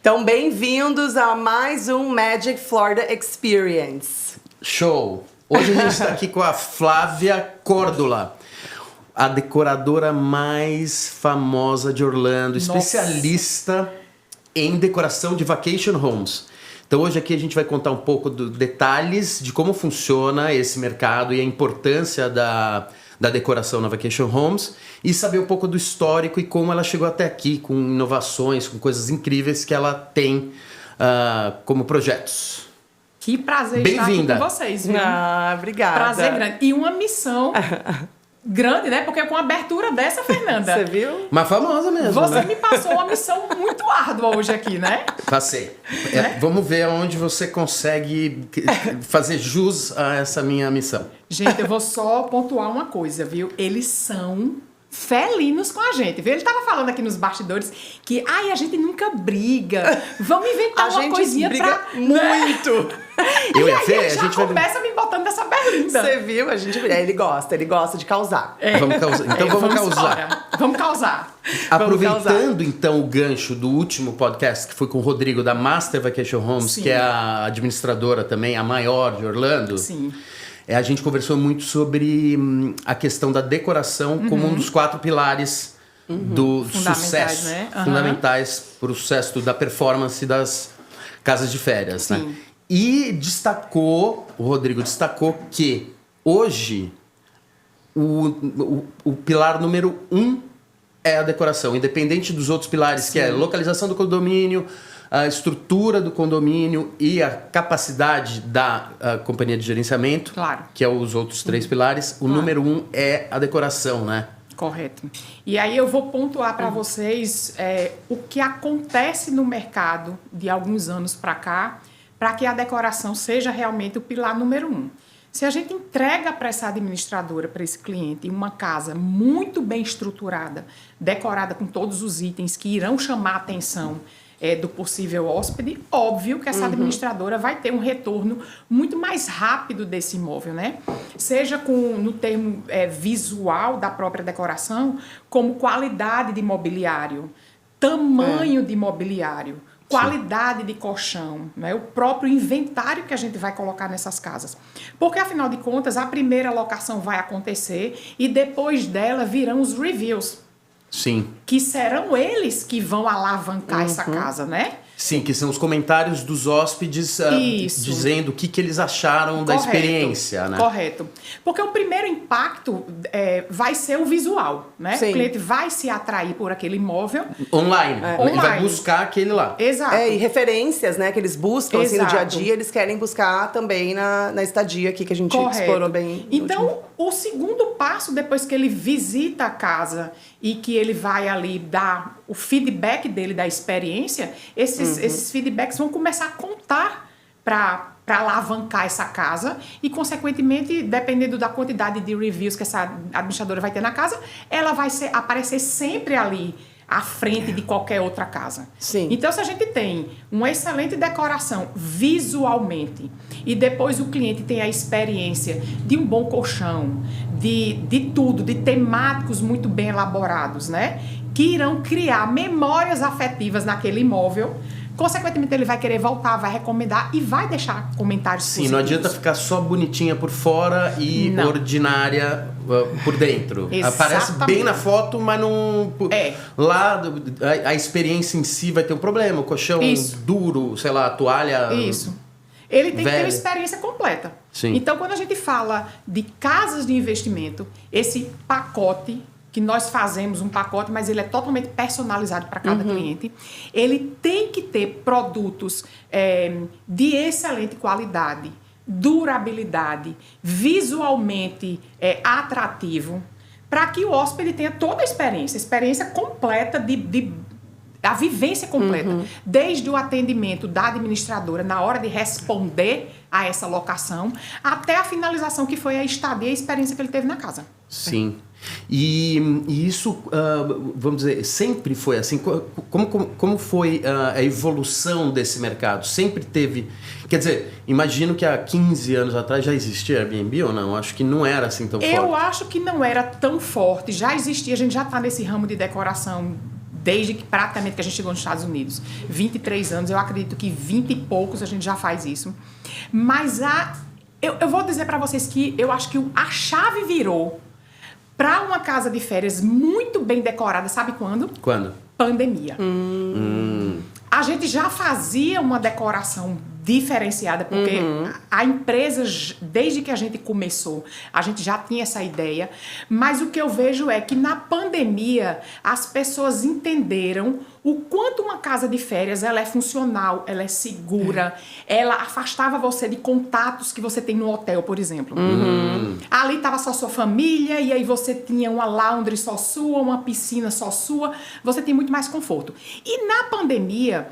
Então, bem-vindos a mais um Magic Florida Experience. Show! Hoje a gente está aqui com a Flávia Córdola, a decoradora mais famosa de Orlando, especialista em decoração de vacation homes. Então hoje aqui a gente vai contar um pouco dos detalhes de como funciona esse mercado e a importância da decoração na vacation homes e saber um pouco do histórico e como ela chegou até aqui, com inovações, com coisas incríveis que ela tem como projetos. Que prazer estar aqui com vocês, viu? Obrigada. Prazer grande. E uma missão grande, né? Porque com a abertura dessa, Fernanda... Você viu? Mas famosa mesmo, Você né? me passou uma missão muito árdua hoje aqui, né? Passei. Vamos ver onde você consegue fazer jus a essa minha missão. Gente, eu vou só pontuar uma coisa, viu? Eles são felinos com a gente, viu? Ele tava falando aqui nos bastidores que, a gente nunca briga. Vamos inventar uma coisinha briga pra... muito. Eu e a Fê, Ele a já gente vai... começa me botando dessa berlinda. Você viu? Ele gosta de causar. Vamos causar. Então vamos causar. Embora. Vamos causar. Aproveitando então o gancho do último podcast, que foi com o Rodrigo da Master Vacation Homes, Sim. que é a administradora também, a maior de Orlando. Sim. A gente conversou muito sobre a questão da decoração como um dos 4 pilares do sucesso. Né? Fundamentais para o sucesso da performance das casas de férias. Sim. Né? E o Rodrigo destacou que hoje o pilar número 1 é a decoração, independente dos outros pilares, que é a localização do condomínio, a estrutura do condomínio e a capacidade da companhia de gerenciamento, Claro. que é os outros 3 pilares. O número 1 é a decoração, né? Correto. E aí eu vou pontuar para vocês o que acontece no mercado de alguns anos para cá, para que a decoração seja realmente o pilar número 1. Se a gente entrega para essa administradora, para esse cliente, uma casa muito bem estruturada, decorada com todos os itens que irão chamar a atenção do possível hóspede, óbvio que essa administradora vai ter um retorno muito mais rápido desse imóvel, né? Seja no termo visual da própria decoração, como qualidade de mobiliário, tamanho de mobiliário, qualidade de colchão, né? O próprio inventário que a gente vai colocar nessas casas. Porque, afinal de contas, a primeira locação vai acontecer e depois dela virão os reviews. Sim. Que serão eles que vão alavancar essa casa, né? Sim, que são os comentários dos hóspedes dizendo o que eles acharam da experiência, né? Correto. Porque o primeiro impacto vai ser o visual, né? Sim. O cliente vai se atrair por aquele imóvel. Online. Ele vai buscar aquele lá. Exato. E referências, né, que eles buscam assim, no dia a dia, eles querem buscar também na estadia aqui que a gente explorou bem. Então, o segundo passo, depois que ele visita a casa e que ele vai ali dar o feedback dele da experiência, esses feedbacks vão começar a contar para alavancar essa casa e, consequentemente, dependendo da quantidade de reviews que essa administradora vai ter na casa, ela vai aparecer sempre ali à frente de qualquer outra casa. Sim. Então, se a gente tem uma excelente decoração visualmente e depois o cliente tem a experiência de um bom colchão, de tudo, de temáticos muito bem elaborados, né? Que irão criar memórias afetivas naquele imóvel. Consequentemente, ele vai querer voltar, vai recomendar e vai deixar comentários positivos. Não adianta ficar só bonitinha por fora e ordinária por dentro. Exatamente. Aparece bem na foto, mas não... Lá, a experiência em si vai ter um problema. O colchão duro, sei lá, a toalha... Isso. Ele tem que ter uma experiência completa. Sim. Então, quando a gente fala de casas de investimento, esse pacote... que nós fazemos um pacote, mas ele é totalmente personalizado para cada cliente. Ele tem que ter produtos de excelente qualidade, durabilidade, visualmente atrativo, para que o hóspede tenha toda a experiência completa a vivência completa, desde o atendimento da administradora na hora de responder a essa locação, até a finalização, que foi a estadia e a experiência que ele teve na casa. Sim. E isso, vamos dizer, sempre foi assim? Como foi a evolução desse mercado? Sempre teve... Quer dizer, imagino que há 15 anos atrás já existia Airbnb ou não? Acho que não era assim tão forte. Eu acho que não era tão forte. Já existia, a gente já está nesse ramo de decoração desde que praticamente que a gente chegou nos Estados Unidos. 23 anos, eu acredito que 20 e poucos a gente já faz isso. Mas eu vou dizer para vocês que eu acho que a chave virou para uma casa de férias muito bem decorada, sabe quando? Quando? Pandemia. A gente já fazia uma decoração diferenciada, porque a empresa, desde que a gente começou, a gente já tinha essa ideia, mas o que eu vejo é que na pandemia as pessoas entenderam o quanto uma casa de férias ela é funcional, ela é segura, ela afastava você de contatos que você tem no hotel, por exemplo. Ali estava só sua família, e aí você tinha uma laundry só sua, uma piscina só sua, você tem muito mais conforto. E na pandemia,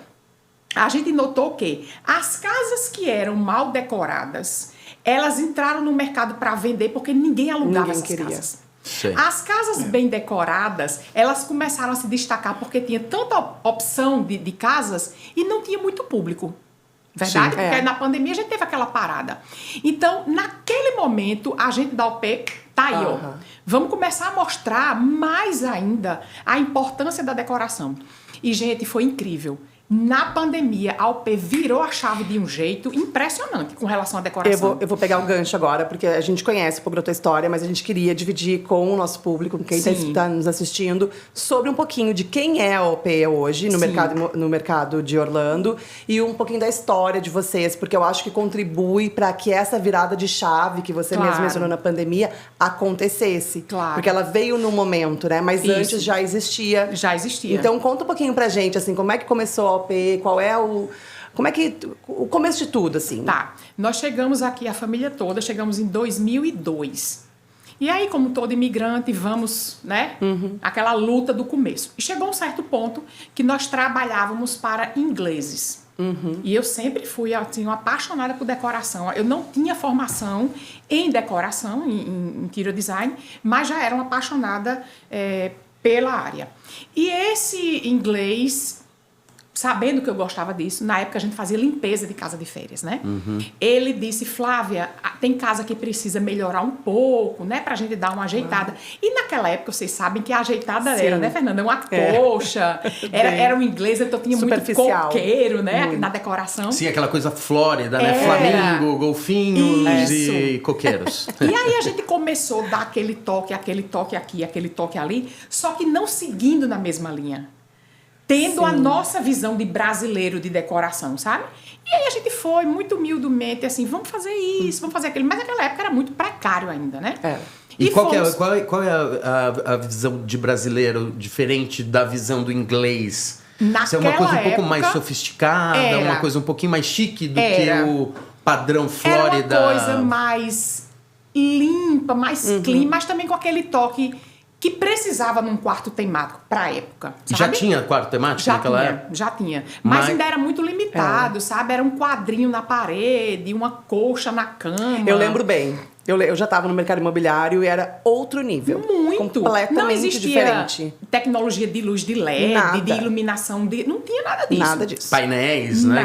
a gente notou que as casas que eram mal decoradas, elas entraram no mercado para vender porque ninguém alugava essas casas. Sim. As casas bem decoradas, elas começaram a se destacar porque tinha tanta opção de casas e não tinha muito público. Verdade? Sim, porque na pandemia a gente teve aquela parada. Então, naquele momento, a gente da OP tá aí, ó. Vamos começar a mostrar mais ainda a importância da decoração. E, gente, foi incrível. Na pandemia, a OP virou a chave de um jeito impressionante com relação à decoração. Eu vou pegar o gancho agora, porque a gente conhece um pouco da tua história, mas a gente queria dividir com o nosso público, com quem está nos assistindo, sobre um pouquinho de quem é a OP hoje no mercado de Orlando e um pouquinho da história de vocês, porque eu acho que contribui para que essa virada de chave que você mesmo mencionou na pandemia acontecece. Claro. Porque ela veio no momento, né? Mas antes já existia. Já existia. Então conta um pouquinho pra gente, assim, como é que começou a OP, qual é o começo de tudo, assim. Tá, nós chegamos aqui, a família toda, chegamos em 2002. E aí, como todo imigrante, vamos, né, aquela luta do começo. E chegou um certo ponto que nós trabalhávamos para ingleses. E eu sempre fui, assim, uma apaixonada por decoração. Eu não tinha formação em decoração, em interior design, mas já era uma apaixonada pela área. E esse inglês, sabendo que eu gostava disso, na época a gente fazia limpeza de casa de férias, né? Ele disse, Flávia, tem casa que precisa melhorar um pouco, né? Pra gente dar uma ajeitada. E naquela época, vocês sabem que a ajeitada era, né, Fernanda? Uma coxa, era um inglês, então tinha muito coqueiro, né? Na decoração. Sim, aquela coisa flórida, né? Flamingo, golfinhos e coqueiros. E aí a gente começou a dar aquele toque aqui, aquele toque ali, só que não seguindo na mesma linha. Tendo a nossa visão de brasileiro de decoração, sabe? E aí a gente foi muito humildemente assim, vamos fazer isso, vamos fazer aquilo. Mas naquela época era muito precário ainda, né? E qual é a visão de brasileiro diferente da visão do inglês? Isso é uma coisa um pouco mais sofisticada, uma coisa um pouquinho mais chique do que o padrão Flórida. Era uma coisa mais limpa, mais clean, mas também com aquele toque que precisava num quarto temático pra época, sabe? Já tinha quarto temático naquela época? Já tinha. Mas ainda era muito limitado, sabe? Era um quadrinho na parede, uma colcha na cama. Eu lembro bem. Eu já estava no mercado imobiliário e era outro nível. Muito. Completamente não existia diferente. Tecnologia de luz de LED, de iluminação, não tinha nada disso. Nada disso. Painéis, né?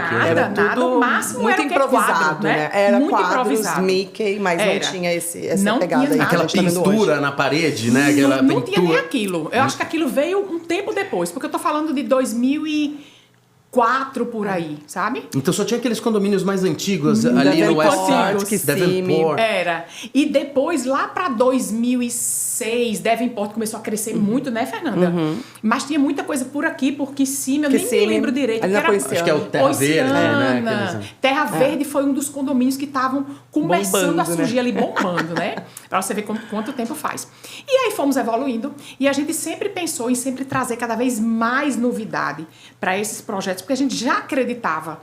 Nada. O máximo muito era improvisado, quadro, né? Era muito quadros improvisado. Mickey, mas não tinha essa não pegada aí. Aquela pintura na parede, né? Aquela não tinha nem aquilo. Eu acho que aquilo veio um tempo depois, porque eu tô falando de 2004 por aí, sabe? Então só tinha aqueles condomínios mais antigos ali no West Side, Davenport. Era. E depois, lá pra 2006, Davenport começou a crescer muito, né, Fernanda? Mas tinha muita coisa por aqui, por Kissimmee, eu nem me lembro direito. Acho que é o Terra Verde, né? Terra Verde foi um dos condomínios que estavam começando bombando, a surgir ali, bombando, né? Pra você ver quanto tempo faz. E aí fomos evoluindo, e a gente sempre pensou em sempre trazer cada vez mais novidade para esses projetos, porque a gente já acreditava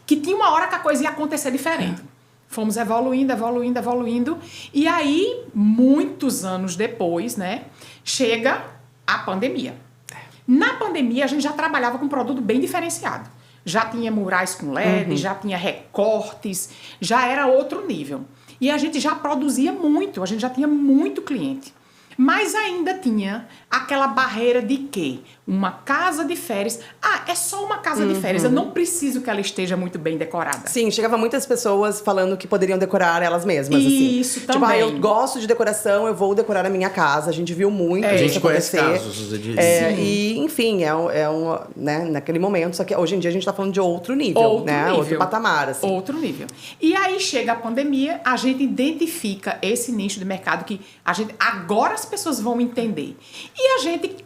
que tinha uma hora que a coisa ia acontecer diferente. Fomos evoluindo. E aí, muitos anos depois, né, chega a pandemia. Na pandemia, a gente já trabalhava com um produto bem diferenciado. Já tinha murais com LED, já tinha recortes, já era outro nível. E a gente já produzia muito, a gente já tinha muito cliente. Mas ainda tinha aquela barreira de que uma casa de férias... Ah, é só uma casa de férias, eu não preciso que ela esteja muito bem decorada. Sim, chegava muitas pessoas falando que poderiam decorar elas mesmas, assim. Isso, Tipo, também. eu gosto de decoração, eu vou decorar a minha casa. A gente viu muito A isso gente conhece acontecer. casos disso. E, enfim, né, naquele momento. Só que hoje em dia a gente tá falando de outro nível, Outro patamar, assim. Outro nível. E aí chega a pandemia, a gente identifica esse nicho de mercado que agora as pessoas vão entender. E a gente,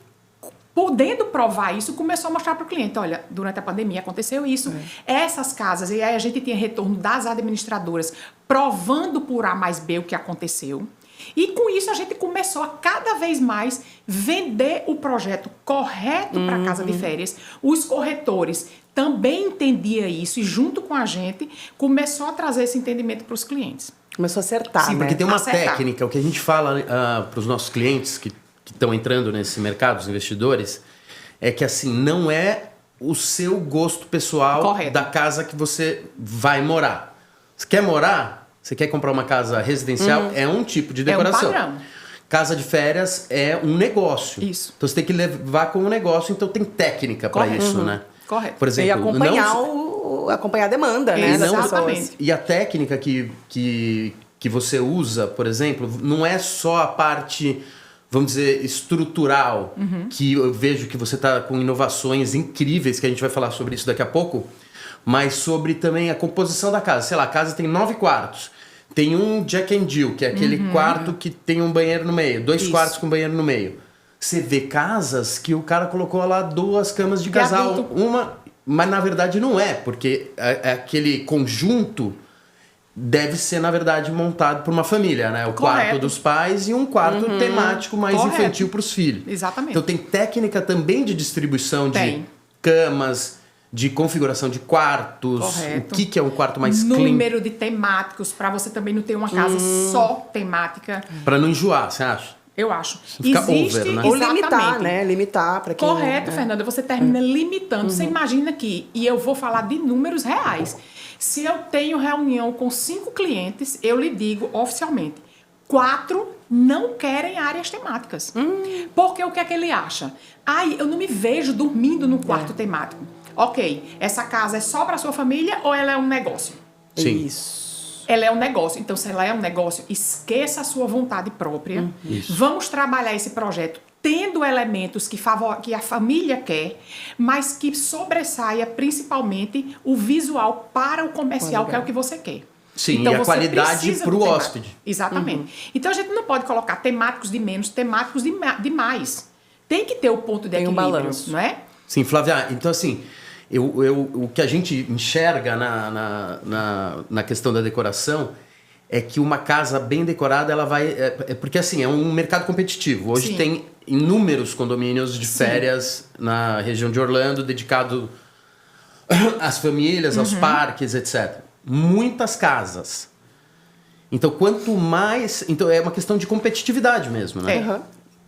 podendo provar isso, começou a mostrar para o cliente, olha, durante a pandemia aconteceu isso, essas casas, e aí a gente tinha retorno das administradoras provando por A mais B o que aconteceu. E com isso a gente começou a cada vez mais vender o projeto correto para a casa de férias. Os corretores também entendiam isso e junto com a gente começou a trazer esse entendimento para os clientes. Começou a acertar, Sim, né? porque tem uma Acertar. técnica, o que a gente fala para os nossos clientes que estão entrando nesse mercado, os investidores, é que assim, não é o seu gosto pessoal Correto. da casa que você vai morar. Você quer morar? Você quer comprar uma casa residencial? É um tipo de decoração. padrão. Casa de férias é um negócio. Isso. Então você tem que levar como um negócio, então tem técnica para Correto. isso, né? Correto. Por E exemplo, acompanhar a demanda, né? Das Exatamente. pessoas. e a técnica que você usa, por exemplo, não é só a parte, vamos dizer, estrutural, que eu vejo que você está com inovações incríveis, que a gente vai falar sobre isso daqui a pouco, mas sobre também a composição da casa. Sei lá, a casa tem 9 quartos. Tem um Jack and Jill, que é aquele quarto que tem um banheiro no meio. 2 Isso. quartos com banheiro no meio. Você vê casas que o cara colocou lá 2 camas de casal. adulto. Uma, mas na verdade não é, porque aquele conjunto deve ser, na verdade, montado por uma família, né? O quarto Correto. dos pais e um quarto temático mais Correto. infantil para os filhos. Exatamente. Então tem técnica também de distribuição de Tem. camas, de configuração de quartos. Correto. O que é um quarto mais clean? Número de temáticos, para você também não ter uma casa só temática. Para não enjoar, você acha? Eu acho. Fica over, né? Ou limitar, Exatamente. né? Limitar para quem... Correto, Fernanda. Você termina limitando. Você imagina que, e eu vou falar de números reais. Se eu tenho reunião com 5 clientes, eu lhe digo oficialmente, 4 não querem áreas temáticas. Porque o que é que ele acha? Ai, eu não me vejo dormindo no quarto temático. Ok, essa casa é só para sua família ou ela é um negócio? Sim. Isso. Ela é um negócio. Então, se ela é um negócio, esqueça a sua vontade própria. Vamos trabalhar esse projeto tendo elementos que a família quer, mas que sobressaia principalmente o visual para o comercial, que é o que você quer. Sim, e a você qualidade precisa pro do temático. hóspede. Exatamente. Então, a gente não pode colocar temáticos de menos, temáticos de mais. Tem que ter o ponto de Tem um equilíbrio, balanço. não é? Sim, Flávia, então assim, o que a gente enxerga na questão da decoração é que uma casa bem decorada, ela vai... porque assim, é um mercado competitivo. Hoje Sim. tem inúmeros condomínios de férias na região de Orlando, dedicado às famílias, aos parques, etc. Muitas casas. Então, quanto mais... Então, é uma questão de competitividade mesmo, né? É.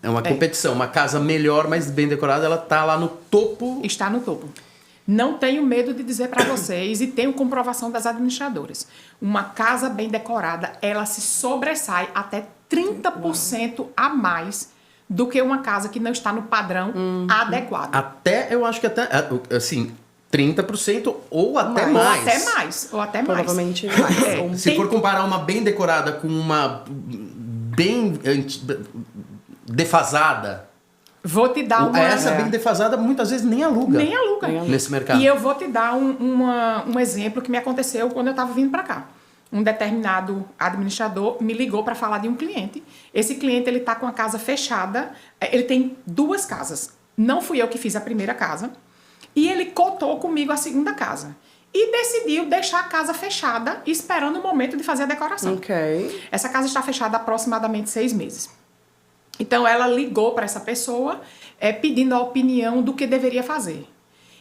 É uma competição. Uma casa melhor, mais bem decorada, ela tá lá no topo. Está no topo. Não tenho medo de dizer para vocês, e tenho comprovação das administradoras. Uma casa bem decorada, ela se sobressai até 30% a mais do que uma casa que não está no padrão adequado. Até, eu acho que até, assim, 30% ou até Ou mais. até mais. Ou até mais. Provavelmente mais. É. Ou- Se for comparar uma bem decorada com uma bem defasada, Vou te dar uma... essa bem defasada muitas vezes nem aluga. Nem aluga. Nesse mercado. E eu vou te dar um exemplo que me aconteceu quando eu estava vindo para cá. Um determinado administrador me ligou para falar de um cliente. Esse cliente, ele está com a casa fechada. Ele tem 2 casas. Não fui eu que fiz a primeira casa. E ele cotou comigo a segunda casa. E decidiu deixar a casa fechada, esperando o momento de fazer a decoração. Ok. Essa casa está fechada há aproximadamente 6 meses. Então, ela ligou para essa pessoa pedindo a opinião do que deveria fazer.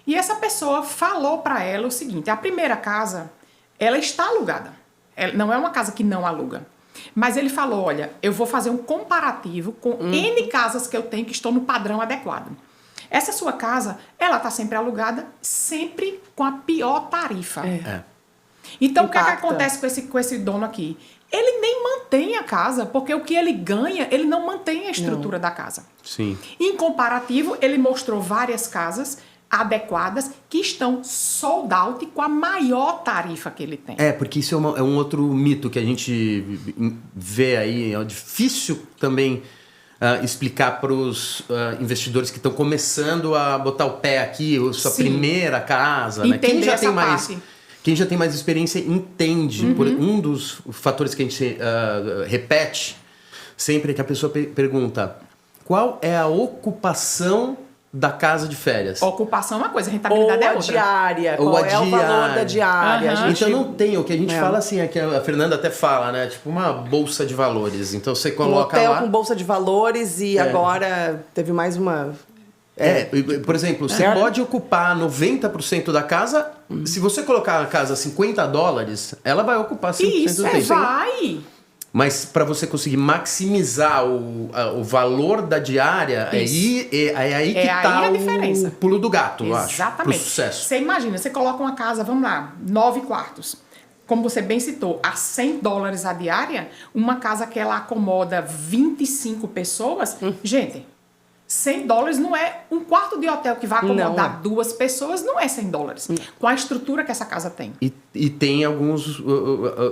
E essa pessoa falou para ela o seguinte, a primeira casa, ela está alugada. Não é uma casa que não aluga. Mas ele falou, olha, eu vou fazer um comparativo com N casas que eu tenho que estão no padrão adequado. Essa sua casa, ela está sempre alugada, sempre com a pior tarifa. É. Então, o que é que Impacta. acontece com esse dono aqui? ele nem mantém a casa, porque o que ele ganha, ele não mantém a estrutura da casa. Sim. Em comparativo, ele mostrou várias casas adequadas que estão sold out com a maior tarifa que ele tem. Porque isso é um outro mito que a gente vê aí. É difícil também explicar para os investidores que estão começando a botar o pé aqui, sua primeira casa. Né? Quem já tem mais experiência entende. Por um dos fatores que a gente repete sempre é que a pessoa pergunta: qual é a ocupação da casa de férias? Ocupação é uma coisa, rentabilidade é outra. Diária, qual é o valor da diária? Então não tem, o que a gente fala assim, é que a Fernanda até fala, né? Tipo uma bolsa de valores. Então você coloca hotel lá... com bolsa de valores e agora teve mais uma... Por exemplo, você pode ocupar 90% da casa. Se você colocar a casa a $50, ela vai ocupar 100% do tempo. Vai! Mas para você conseguir maximizar o valor da diária, é aí que tá a diferença. O pulo do gato, eu acho. Exatamente. Pro sucesso. Você imagina, você coloca uma casa, vamos lá, 9 quartos. Como você bem citou, a $100 a diária, uma casa que ela acomoda 25 pessoas, gente... $100 não é um quarto de hotel que vai acomodar 2 pessoas, não é $100. Com a estrutura que essa casa tem. E tem alguns...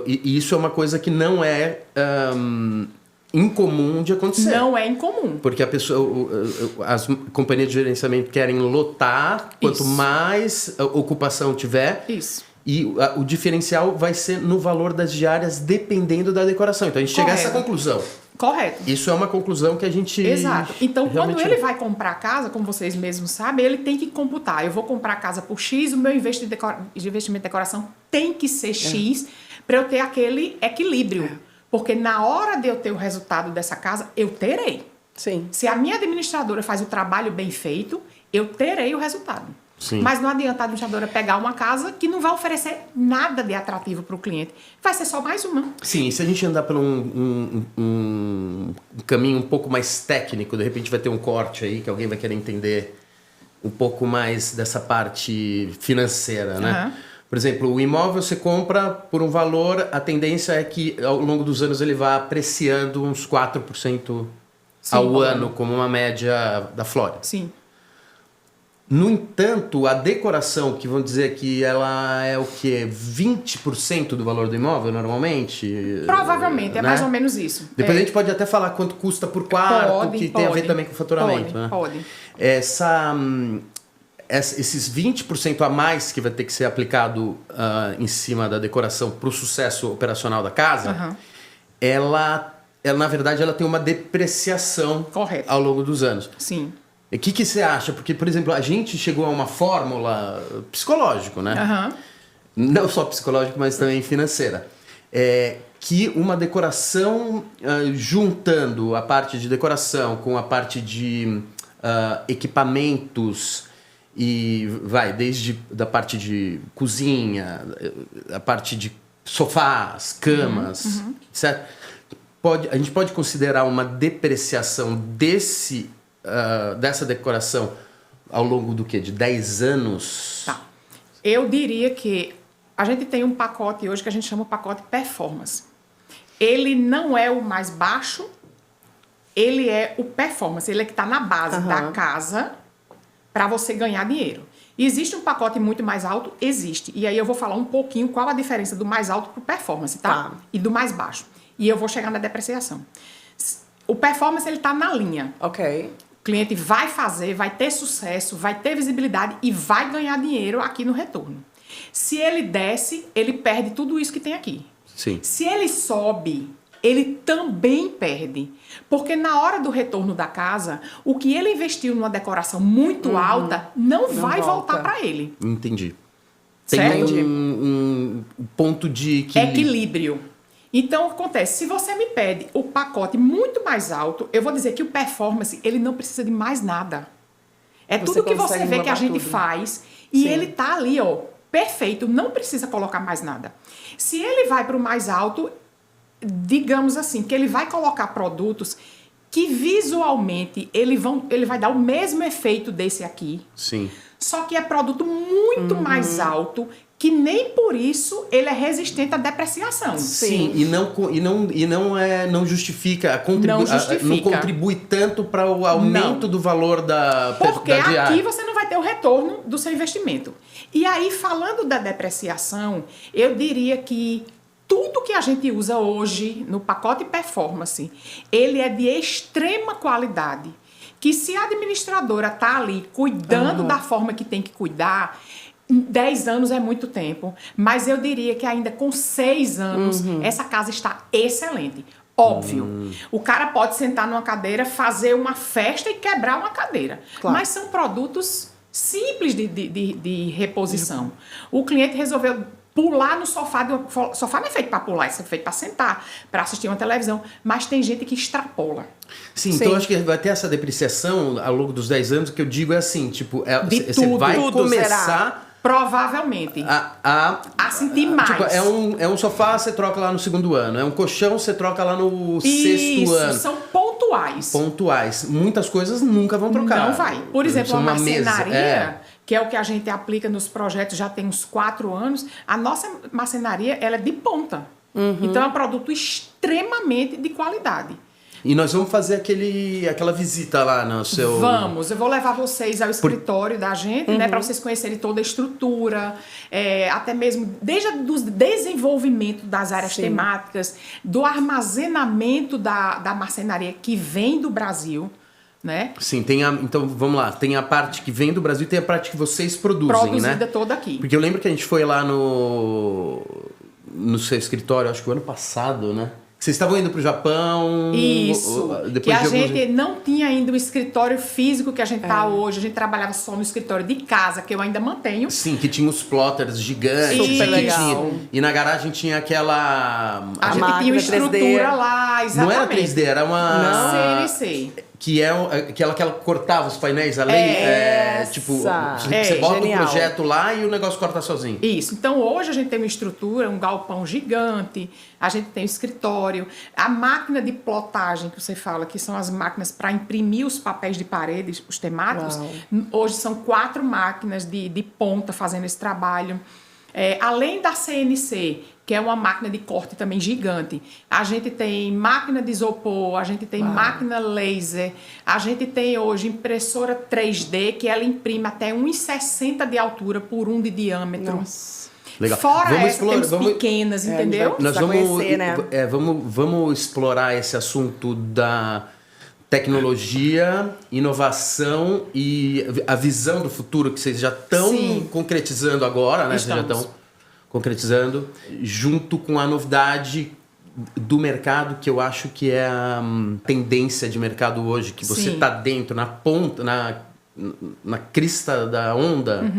E isso é uma coisa que não é incomum de acontecer. Não é incomum. Porque a pessoa, as companhias de gerenciamento querem lotar, quanto mais ocupação tiver. Isso. E o diferencial vai ser no valor das diárias, dependendo da decoração. Então a gente chega a essa conclusão. Correto. Isso é uma conclusão que a gente... Exato. Então, quando ele vai comprar a casa, como vocês mesmos sabem, ele tem que computar. Eu vou comprar a casa por X, o meu investimento de decoração tem que ser X para eu ter aquele equilíbrio. Porque na hora de eu ter o resultado dessa casa, eu terei. Sim. Se a minha administradora faz o trabalho bem feito, eu terei o resultado. Sim. Mas não adianta a administradora pegar uma casa que não vai oferecer nada de atrativo para o cliente. Vai ser só mais uma. Sim, e se a gente andar por um caminho um pouco mais técnico, de repente vai ter um corte aí que alguém vai querer entender um pouco mais dessa parte financeira, né? Por exemplo, o imóvel você compra por um valor, a tendência é que ao longo dos anos ele vá apreciando uns 4% ao ano, como uma média da Flórida. Sim. No entanto, a decoração, que vamos dizer que ela é o quê? 20% do valor do imóvel, normalmente? Provavelmente, é mais ou menos isso. Depois a gente pode até falar quanto custa por quarto, que tem a ver também com o faturamento. Pode. Esses 20% a mais que vai ter que ser aplicado em cima da decoração para o sucesso operacional da casa, ela, na verdade, ela tem uma depreciação ao longo dos anos. Sim. O que você acha? Porque, por exemplo, a gente chegou a uma fórmula psicológica, né? Não só psicológica, mas também financeira. Que uma decoração, juntando a parte de decoração com a parte de equipamentos, e vai desde da parte de cozinha, a parte de sofás, camas, etc. A gente pode considerar uma depreciação dessa decoração ao longo do quê? De 10 anos? Tá. Eu diria que a gente tem um pacote hoje que a gente chama de pacote performance. Ele não é o mais baixo, ele é o performance. Ele é que está na base da casa para você ganhar dinheiro. E existe um pacote muito mais alto? Existe. E aí eu vou falar um pouquinho qual a diferença do mais alto para o performance, tá? E do mais baixo. E eu vou chegar na depreciação. O performance, ele está na linha. Ok. O cliente vai fazer, vai ter sucesso, vai ter visibilidade e vai ganhar dinheiro aqui no retorno. Se ele desce, ele perde tudo isso que tem aqui. Sim. Se ele sobe, ele também perde. Porque na hora do retorno da casa, o que ele investiu numa decoração muito alta não vai voltar para ele. Entendi. Tem um ponto de equilíbrio. Então, acontece, se você me pede o pacote muito mais alto, eu vou dizer que o performance, ele não precisa de mais nada. É tudo que você vê que a gente faz e ele tá ali, ó, perfeito, não precisa colocar mais nada. Se ele vai para o mais alto, digamos assim, que ele vai colocar produtos que visualmente ele vai dar o mesmo efeito desse aqui. Sim. Só que é produto muito mais alto, que nem por isso ele é resistente à depreciação. Sim, não justifica, não contribui tanto para o aumento do valor da Porque da diária. aqui você não vai ter o retorno do seu investimento. E aí, falando da depreciação, eu diria que tudo que a gente usa hoje no pacote performance, ele é de extrema qualidade. Que se a administradora está ali cuidando da forma que tem que cuidar, 10 anos é muito tempo, mas eu diria que ainda com 6 anos, essa casa está excelente. Óbvio, o cara pode sentar numa cadeira, fazer uma festa e quebrar uma cadeira. Claro. Mas são produtos simples de reposição. O cliente resolveu pular no sofá. O sofá não é feito para pular, isso é feito para sentar, para assistir uma televisão. Mas tem gente que extrapola. Sim, então eu acho que vai ter essa depreciação ao longo dos 10 anos, que eu digo é assim, tipo, você vai começar... Provavelmente. A sentir mais. Tipo, é um sofá, você troca lá no 2º ano. É um colchão, você troca lá no 6º ano. São pontuais. Pontuais. Muitas coisas nunca vão trocar. Não vai. Por exemplo, a marcenaria, mesa, que é o que a gente aplica nos projetos já tem uns 4 anos, a nossa marcenaria ela é de ponta. Então é um produto extremamente de qualidade. E nós vamos fazer aquela visita lá no seu... Vamos, eu vou levar vocês ao escritório da gente, né, para vocês conhecerem toda a estrutura, até mesmo desde o desenvolvimento das áreas temáticas, do armazenamento da marcenaria que vem do Brasil, né? Sim, então vamos lá, tem a parte que vem do Brasil e tem a parte que vocês produzem, Produzida né? toda aqui. Porque eu lembro que a gente foi lá no seu escritório, acho que o ano passado, né? Vocês estavam indo para o Japão... Isso, depois que a gente não tinha ainda o escritório físico que a gente está hoje. A gente trabalhava só no escritório de casa, que eu ainda mantenho. Sim, que tinha os plotters gigantes. Super legal. E na garagem tinha aquela... A gente tinha uma estrutura 3D. lá, exatamente. Não era 3D, era uma... CNC. Que é aquela que ela cortava os painéis ali. Tipo, você bota genial. o projeto lá e o negócio corta sozinho. Isso. Então, hoje a gente tem uma estrutura, um galpão gigante, a gente tem o escritório, a máquina de plotagem que você fala, que são as máquinas para imprimir os papéis de parede, os temáticos. Uau. Hoje são 4 máquinas de ponta fazendo esse trabalho. Além da CNC, que é uma máquina de corte também gigante, a gente tem máquina de isopor, a gente tem máquina laser, a gente tem hoje impressora 3D, que ela imprime até 1,60 de altura por 1 de diâmetro. Nossa. Legal. Fora temos pequenas, entendeu? Nós conhecer, né? vamos explorar esse assunto da tecnologia, inovação e a visão do futuro que vocês já estão concretizando agora, né? Vocês já estão concretizando, junto com a novidade do mercado, que eu acho que é a tendência de mercado hoje, que você está dentro, na ponta, na crista da onda,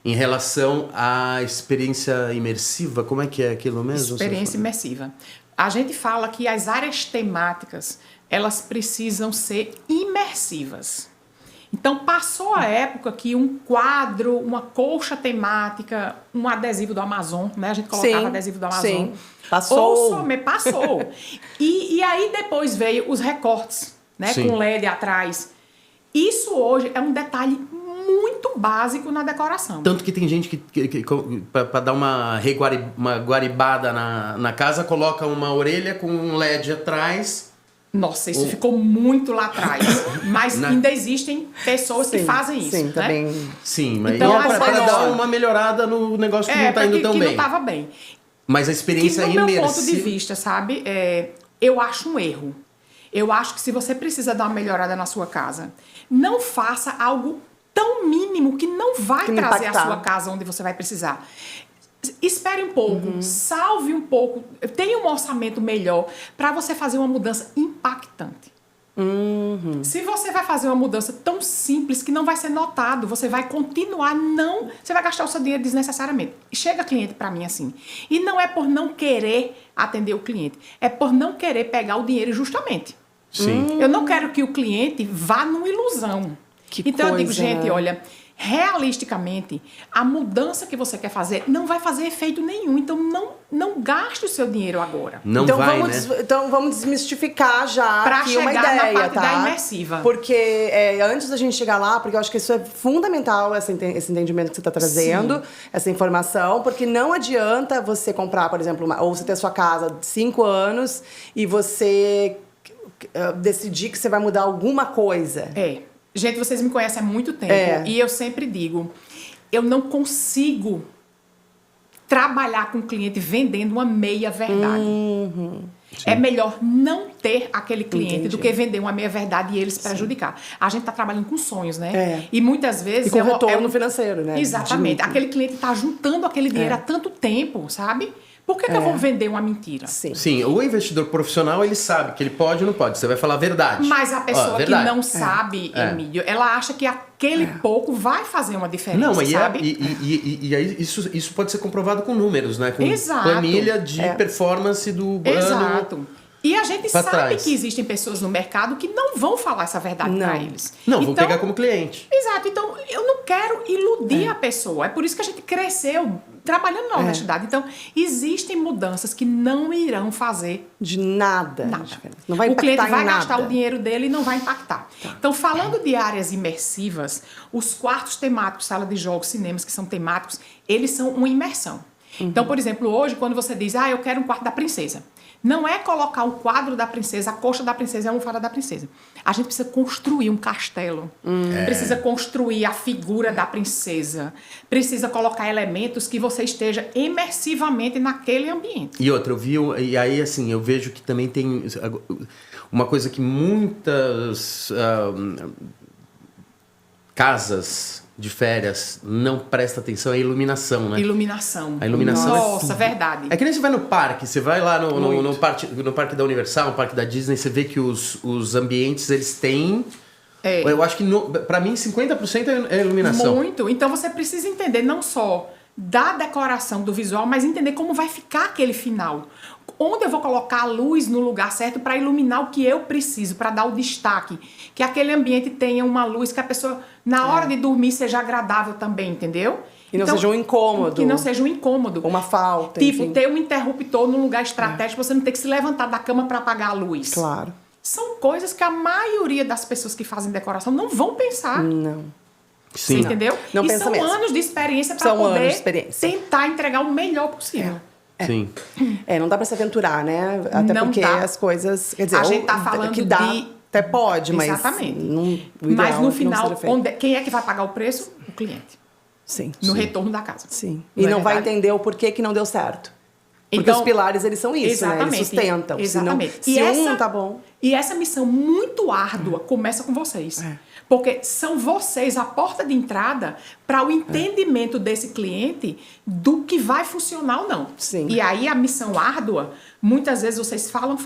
em relação à experiência imersiva. Como é que é aquilo mesmo? Experiência imersiva. A gente fala que as áreas temáticas, elas precisam ser imersivas. Então, passou a época que um quadro, uma colcha temática, um adesivo do Amazon, né? A gente colocava adesivo do Amazon. Sim. Passou. Passou. E aí depois veio os recortes, né? Com LED atrás. Isso hoje é um detalhe muito básico na decoração. Tanto que tem gente que para dar uma guaribada na casa, coloca uma orelha com um LED atrás. Nossa, isso ficou muito lá atrás. Mas ainda existem pessoas que fazem isso. Sim, né? também. Sim, mas Então, para dar uma melhorada no negócio que não está indo tão bem. Que não estava bem. Mas a experiência que, no imersiva... meu ponto de vista, sabe, eu acho um erro. Eu acho que se você precisa dar uma melhorada na sua casa, não faça algo tão mínimo que não vai trazer a sua casa onde você vai precisar. Espere um pouco, salve um pouco, tenha um orçamento melhor para você fazer uma mudança impactante. Se você vai fazer uma mudança tão simples que não vai ser notado, você vai continuar você vai gastar o seu dinheiro desnecessariamente. Chega cliente para mim assim, e não é por não querer atender o cliente, é por não querer pegar o dinheiro justamente. Sim. Eu não quero que o cliente vá numa ilusão. Então eu digo, gente, olha, realisticamente, a mudança que você quer fazer não vai fazer efeito nenhum. Então, não gaste o seu dinheiro agora. Não então, vai, então vamos desmistificar já Pra aqui uma chegar na ideia, parte tá? da imersiva. Porque antes da gente chegar lá, porque eu acho que isso é fundamental, esse entendimento que você está trazendo, essa informação, porque não adianta você comprar, por exemplo, ou você ter sua casa de 5 anos e você decidir que você vai mudar alguma coisa. Gente, vocês me conhecem há muito tempo e eu sempre digo, eu não consigo trabalhar com o cliente vendendo uma meia-verdade. É melhor não ter aquele cliente do que vender uma meia-verdade e eles prejudicar. A gente está trabalhando com sonhos, né? E muitas vezes... E com retorno financeiro, né? Exatamente. Aquele cliente está juntando aquele dinheiro há tanto tempo, sabe? Por que eu vou vender uma mentira? Sim, o investidor profissional, ele sabe que ele pode ou não pode. Você vai falar a verdade. Mas a pessoa que não sabe, Emílio, ela acha que aquele pouco vai fazer uma diferença, não, sabe? E aí isso pode ser comprovado com números, né? Com Exato. planilha de performance do ano. E a gente sabe trás. que existem pessoas no mercado que não vão falar essa verdade para eles. Não, vão pegar como cliente. Exato. Então, eu não quero iludir a pessoa. É por isso que a gente cresceu trabalhando na honestidade. Então, existem mudanças que não irão fazer de nada. Não vai impactar. O cliente vai gastar o dinheiro dele e não vai impactar. Então, falando de áreas imersivas, os quartos temáticos, sala de jogos, cinemas que são temáticos, eles são uma imersão. Então, por exemplo, hoje, quando você diz, eu quero um quarto da princesa. Não é colocar o quadro da princesa, a coxa da princesa e a almofada da princesa. A gente precisa construir um castelo. Precisa construir a figura da princesa. Precisa colocar elementos que você esteja imersivamente naquele ambiente. E outra, e aí assim, eu vejo que também tem uma coisa que muitas casas de férias não presta atenção, é a iluminação, né? Iluminação. A iluminação Nossa, verdade. É que nem você vai no parque, você vai lá no parque da Universal, no parque da Disney, você vê que os ambientes, eles têm... Eu acho que, pra mim, 50% é iluminação. Muito. Então, você precisa entender não só da decoração, do visual, mas entender como vai ficar aquele final. Onde eu vou colocar a luz no lugar certo para iluminar o que eu preciso, para dar o destaque. Que aquele ambiente tenha uma luz que a pessoa, na hora de dormir, seja agradável também, entendeu? E não seja um incômodo. Que não seja um incômodo. Uma falta, Tipo, enfim. ter um interruptor num lugar estratégico, você não ter que se levantar da cama para apagar a luz. Claro. São coisas que a maioria das pessoas que fazem decoração não vão pensar. Não. Sim. Você entendeu? Não e pensa são mesmo. anos de experiência para poder tentar entregar o melhor possível. Sim. Não dá pra se aventurar, né? Até não porque dá. as coisas... Quer dizer, a gente tá falando que dá, de... até pode, mas... Exatamente. Mas no final, quem é que vai pagar o preço? O cliente. Sim. No retorno da casa. Sim. E não vai entender o porquê que não deu certo. Porque os pilares, eles são isso, né? Eles sustentam. Exatamente. Se um não tá bom... E essa missão muito árdua começa com vocês. Porque são vocês a porta de entrada para o entendimento desse cliente do que vai funcionar ou não. Sim. E aí a missão árdua, muitas vezes vocês falam,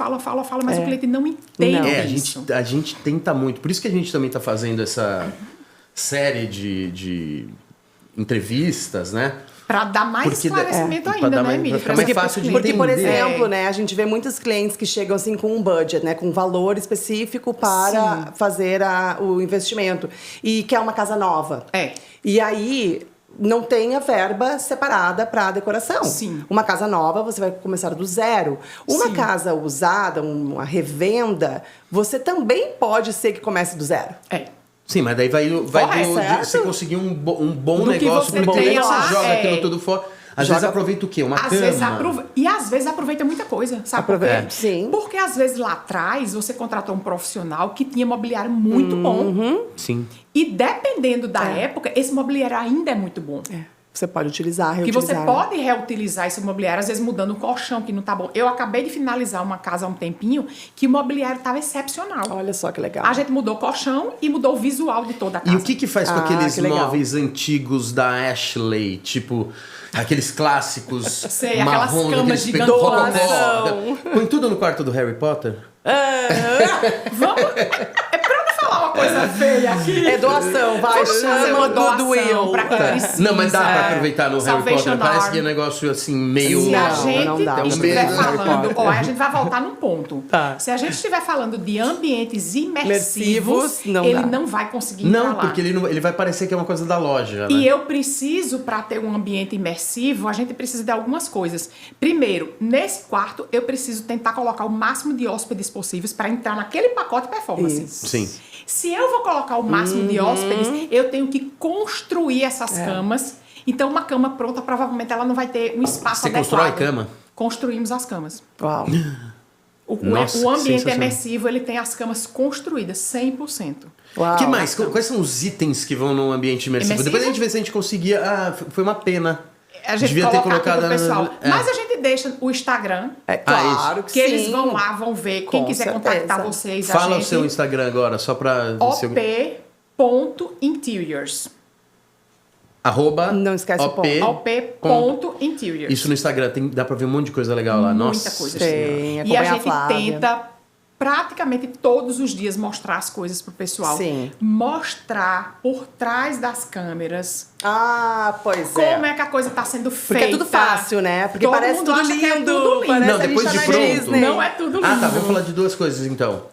mas o cliente não entende isso. A gente tenta muito. Por isso que a gente também está fazendo essa série de entrevistas, né? Para dar mais esclarecimento ainda, né, Emílio? Ficar mais fácil de entender. Porque, por exemplo, né, a gente vê muitos clientes que chegam assim com um budget, né, com um valor específico para fazer o investimento. E quer uma casa nova. E aí não tem a verba separada para decoração. Sim. Uma casa nova, você vai começar do zero. Uma casa usada, uma revenda, você também pode ser que comece do zero. Sim, mas daí vai de você conseguir um bom negócio, porque tem você lá, joga aquilo tudo fora. Às vezes aproveita o quê? Uma cama? E às vezes aproveita muita coisa, sabe por quê? Sim. Porque às vezes lá atrás você contratou um profissional que tinha mobiliário muito bom. Sim. E dependendo da época, esse mobiliário ainda é muito bom. Você pode utilizar, Que reutilizar. você pode reutilizar esse mobiliário, às vezes mudando o colchão, que não tá bom. Eu acabei de finalizar uma casa há um tempinho que o mobiliário estava excepcional. Olha só que legal. A gente mudou o colchão e mudou o visual de toda a casa. E o que faz com aqueles móveis antigos da Ashley? Tipo, aqueles clássicos Sei, aquelas camas aqueles gigantonas. Põe tudo no quarto do Harry Potter? Vamos... É pra não falar uma coisa feia aqui. É doação, vai, Vamos fazer chama uma do doação para quem Tá. precisa. Não, mas dá pra aproveitar no Harry Salvation Potter. Parece Army. que é um negócio assim, meio... Se a Não, gente não dá. estiver Medo do Harry falando, Potter. ó, a gente vai voltar num ponto. Tá. Se a gente estiver falando de ambientes Imersivos, não ele dá. não vai conseguir entrar Não, lá. porque ele vai parecer que é uma coisa da loja, né? E eu preciso, para ter um ambiente imersivo, a gente precisa de algumas coisas. Primeiro, nesse quarto, eu preciso tentar colocar o máximo de hóspedes possíveis para entrar naquele pacote performance. Isso. Sim. Se eu vou colocar o máximo de hóspedes, eu tenho que construir essas camas. Então, uma cama pronta, provavelmente, ela não vai ter um espaço Você adequado. constrói cama? Construímos as camas. Uau. Nossa, O ambiente sensacional. imersivo, ele tem as camas construídas 100%. Uau. Que mais? Quais são os itens que vão num ambiente imersivo? Imersivo? Depois a gente vê se a gente conseguia... foi uma pena. A gente Devia ter colocar aqui colocado... pro pessoal. É. Mas a gente deixa o Instagram, É claro isso. que que sim. eles vão lá, vão ver. Quem Com quiser certeza. contactar vocês, a Fala gente... o seu Instagram agora, só pra... op.interiors. Arroba Não esquece o OP. op.interiors. Isso no Instagram, dá pra ver um monte de coisa legal lá. Muita Nossa coisa. Tem, E a acompanha a gente Flávia. tenta praticamente todos os dias mostrar as coisas pro pessoal. Sim. Mostrar por trás das câmeras Ah, pois como é que a coisa tá sendo feita. Porque é tudo fácil, né? Porque Todo parece mundo tudo acha lindo. que é tudo lindo. Parece Não, a gente depois tá de na pronto. Disney. Não é tudo lindo. Ah, tá. Vamos falar de duas coisas, então.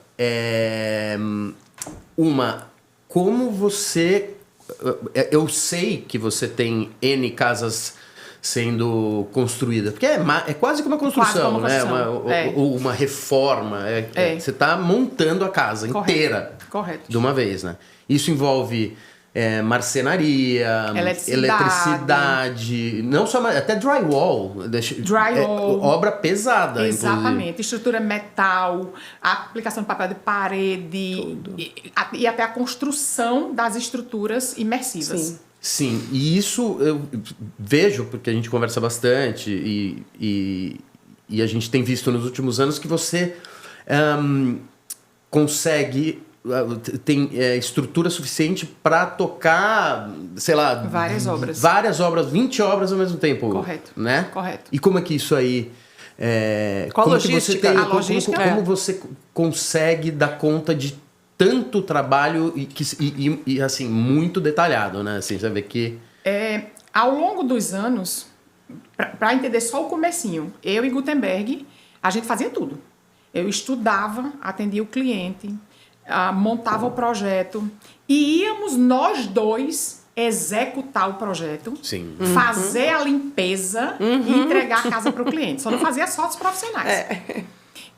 Uma, como você... Eu sei que você tem N casas sendo construídas. Porque é quase que uma construção, Quase né? como uma construção, é. Ou uma reforma. Você está montando a casa Correto. inteira. Correto. De uma vez, né? Isso envolve marcenaria, eletricidade, não só até drywall. Drywall. Obra pesada, Exatamente. Estrutura metal, a aplicação de papel de parede e até a construção das estruturas imersivas. Sim. Sim, e isso eu vejo, porque a gente conversa bastante e a gente tem visto nos últimos anos que você consegue... tem estrutura suficiente para tocar, sei lá... Várias obras. Várias obras, 20 obras ao mesmo tempo. Correto. Né? Correto. E como é que isso aí... Qual como a que você logística? tem, A logística como você consegue dar conta de tanto trabalho e assim, muito detalhado, né? Assim, você vê que... Ao longo dos anos, para entender só o comecinho, eu e Gutenberg, a gente fazia tudo. Eu estudava, atendia o cliente, montava o projeto e íamos nós dois executar o projeto, Sim. fazer a limpeza e entregar a casa para o cliente. Só não fazia só os profissionais.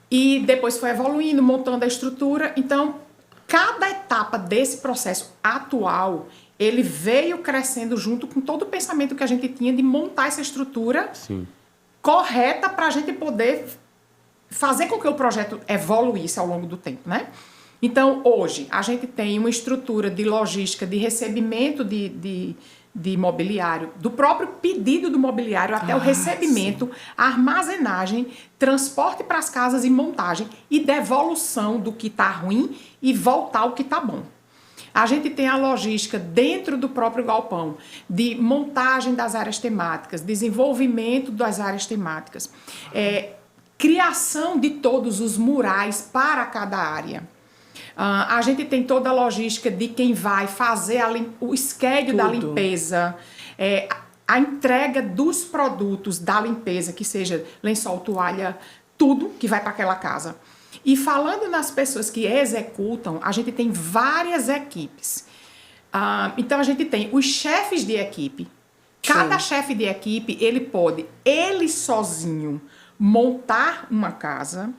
E depois foi evoluindo, montando a estrutura. Então, cada etapa desse processo atual, ele veio crescendo junto com todo o pensamento que a gente tinha de montar essa estrutura correta para a gente poder fazer com que o projeto evoluísse ao longo do tempo, né? Então, hoje, a gente tem uma estrutura de logística, de recebimento de mobiliário, do próprio pedido do mobiliário até o recebimento, a armazenagem, transporte para as casas e montagem e devolução do que está ruim e voltar ao que está bom. A gente tem a logística dentro do próprio galpão, de montagem das áreas temáticas, desenvolvimento das áreas temáticas, criação de todos os murais para cada área. A gente tem toda a logística de quem vai fazer o schedule da limpeza, a entrega dos produtos da limpeza, que seja lençol, toalha, tudo que vai para aquela casa. E falando nas pessoas que executam, a gente tem várias equipes. Então, a gente tem os chefes de equipe. Cada chefe de equipe, ele pode, ele sozinho, montar uma casa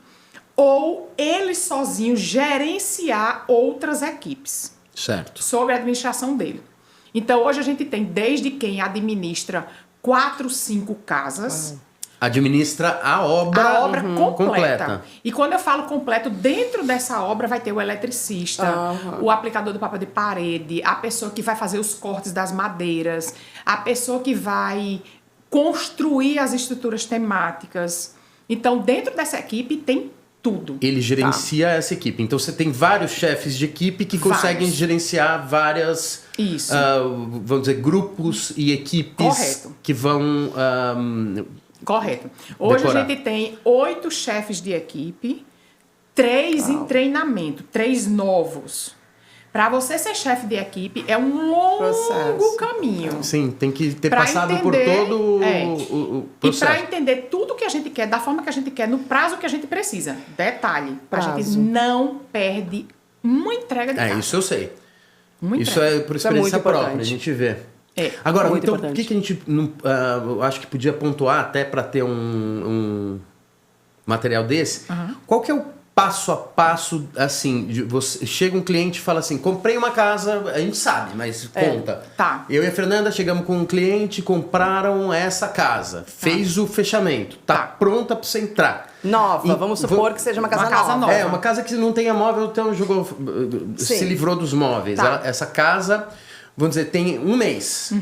ou ele sozinho gerenciar outras equipes. Certo. Sob a administração dele. Então, hoje a gente tem desde quem administra 4, 5 casas... Administra a obra completa. E quando eu falo completo, dentro dessa obra vai ter o eletricista, o aplicador do papel de parede, a pessoa que vai fazer os cortes das madeiras, a pessoa que vai construir as estruturas temáticas. Então, dentro dessa equipe tem tudo. Ele gerencia essa equipe. Então, você tem vários chefes de equipe que conseguem gerenciar várias... Isso. Vamos dizer, grupos e equipes Correto. que vão... Correto. Hoje decorar. a gente tem 8 chefes de equipe, 3 em treinamento, 3 novos. Para você ser chefe de equipe é um longo Processo. caminho. Sim, tem que ter Pra passado por entender, todo o E processo. para entender tudo que a gente quer, da forma que a gente quer, no prazo que a gente precisa. Detalhe, a gente Prazo. não perde uma entrega de casa. Isso eu sei. Uma Isso entrega. é por Isso é muito experiência própria, importante. a gente vê. É. Agora, Muito então, importante. por que a gente não, eu acho que podia pontuar até para ter um material desse? Qual que é o passo a passo, assim, de você chega um cliente e fala assim, comprei uma casa, a gente sabe, mas conta. Tá. Eu e a Fernanda chegamos com um cliente, compraram essa casa, fez o fechamento, tá pronta para você entrar. Nova, E vamos supor que seja uma casa Uma casa nova. nova. É, uma casa que não tenha móvel, então jogou, se Sim. livrou dos móveis. Tá. Essa casa, vamos dizer, tem um mês.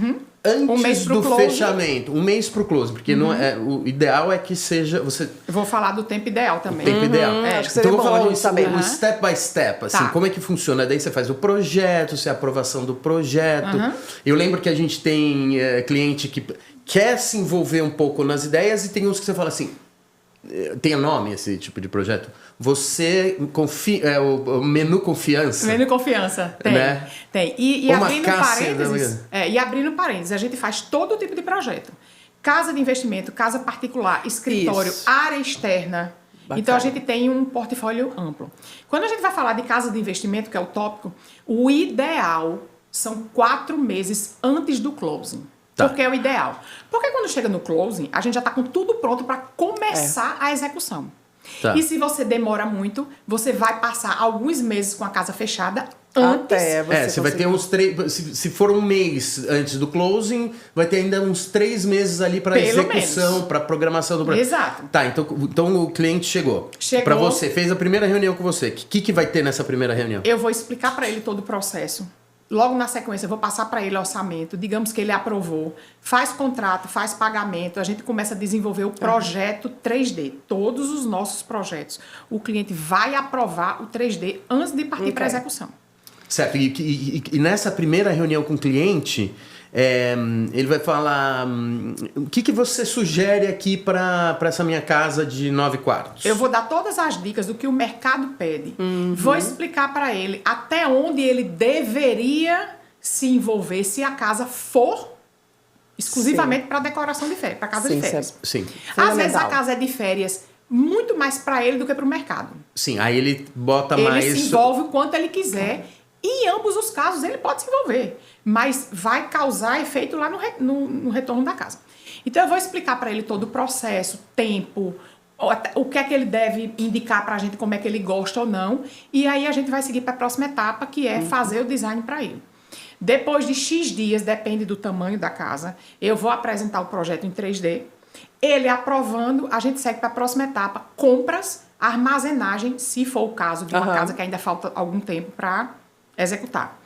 Antes Um mês pro do close. fechamento. Um mês pro close, porque não é, o ideal é que seja. Você Eu vou falar do tempo ideal também. tempo ideal. acho que seria Então eu vou bom a falar gente saber. o step by step, assim, Tá. como é que funciona. Daí você faz o projeto, se é a aprovação do projeto. Eu lembro que a gente tem cliente que quer se envolver um pouco nas ideias e tem uns que você fala assim. Tem nome esse tipo de projeto? Você confia. O menu confiança. Menu confiança. Tem. Né? Tem. E Uma abrindo Cássia, parênteses. E abrindo parênteses, a gente faz todo tipo de projeto. Casa de investimento, casa particular, escritório, Isso. área externa. Bacana. Então a gente tem um portfólio amplo. Quando a gente vai falar de casa de investimento, que é o tópico, o ideal são 4 meses antes do closing. Tá. Porque é o ideal. Porque quando chega no closing, a gente já está com tudo pronto para começar a execução. Tá. E se você demora muito, você vai passar alguns meses com a casa fechada antes. Até Você vai ter conseguir. uns 3. Se for um mês antes do closing, vai ter ainda uns 3 meses ali para Pelo execução, para programação do projeto. Exato. Tá, então o cliente chegou. Chegou. Para você, fez a primeira reunião com você. O que vai ter nessa primeira reunião? Eu vou explicar para ele todo o processo. Logo na sequência, eu vou passar para ele orçamento. Digamos que ele aprovou, faz contrato, faz pagamento. A gente começa a desenvolver o projeto 3D. Todos os nossos projetos. O cliente vai aprovar o 3D antes de partir para a execução. Certo, e nessa primeira reunião com o cliente, ele vai falar: o que você sugere aqui para essa minha casa de 9 quartos? Eu vou dar todas as dicas do que o mercado pede. Vou explicar para ele até onde ele deveria se envolver se a casa for exclusivamente para decoração de férias, para casa de férias. Sim, Às vezes a Fundamental. casa é de férias muito mais para ele do que para o mercado. sim, aí ele bota Ele mais. se envolve o quanto ele quiser. E em ambos os casos ele pode se envolver. Mas vai causar efeito lá no retorno da casa. Então eu vou explicar para ele todo o processo, tempo, o que é que ele deve indicar para a gente, como é que ele gosta ou não. E aí a gente vai seguir para a próxima etapa, que é fazer o design para ele. Depois de X dias, depende do tamanho da casa, eu vou apresentar o projeto em 3D. Ele aprovando, a gente segue para a próxima etapa, compras, armazenagem, se for o caso de uma casa que ainda falta algum tempo para executar.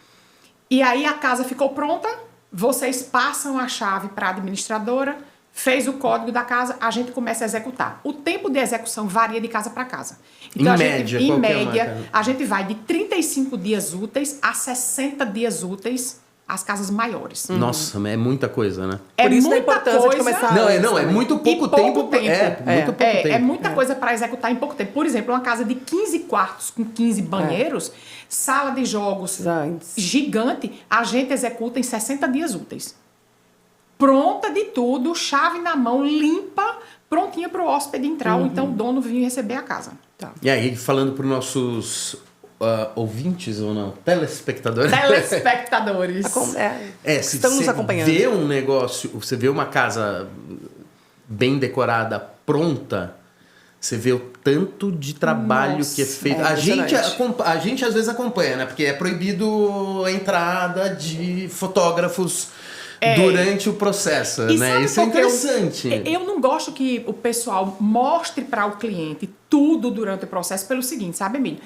E aí a casa ficou pronta, vocês passam a chave para a administradora, fez o código da casa, a gente começa a executar. O tempo de execução varia de casa para casa. Então, Em média, em qual que é uma média, casa? a gente vai de 35 dias úteis a 60 dias úteis as casas maiores. Nossa, é muita coisa, né? É Por isso da muita importância coisa. de começar Não, antes é também. muito pouco E pouco tempo. tempo. Muito pouco tempo. É muita coisa para executar em pouco tempo. Por exemplo, uma casa de 15 quartos com 15 banheiros, sala de jogos Antes. gigante, a gente executa em 60 dias úteis. Pronta de tudo, chave na mão, limpa, prontinha para o hóspede entrar ou então o dono vir receber a casa. Tá. E aí, falando para os nossos ouvintes ou não, telespectadores. Telespectadores. Se Estamos nos você acompanhando. vê um negócio, você vê uma casa bem decorada, pronta, você vê o tanto de trabalho Nossa, que é feito. é A impressionante. gente às vezes acompanha, né? Porque é proibido a entrada de fotógrafos durante o processo, E né? sabe Isso é por que eu- interessante. Eu não gosto que o pessoal mostre para o cliente tudo durante o processo pelo seguinte, sabe, Emílio?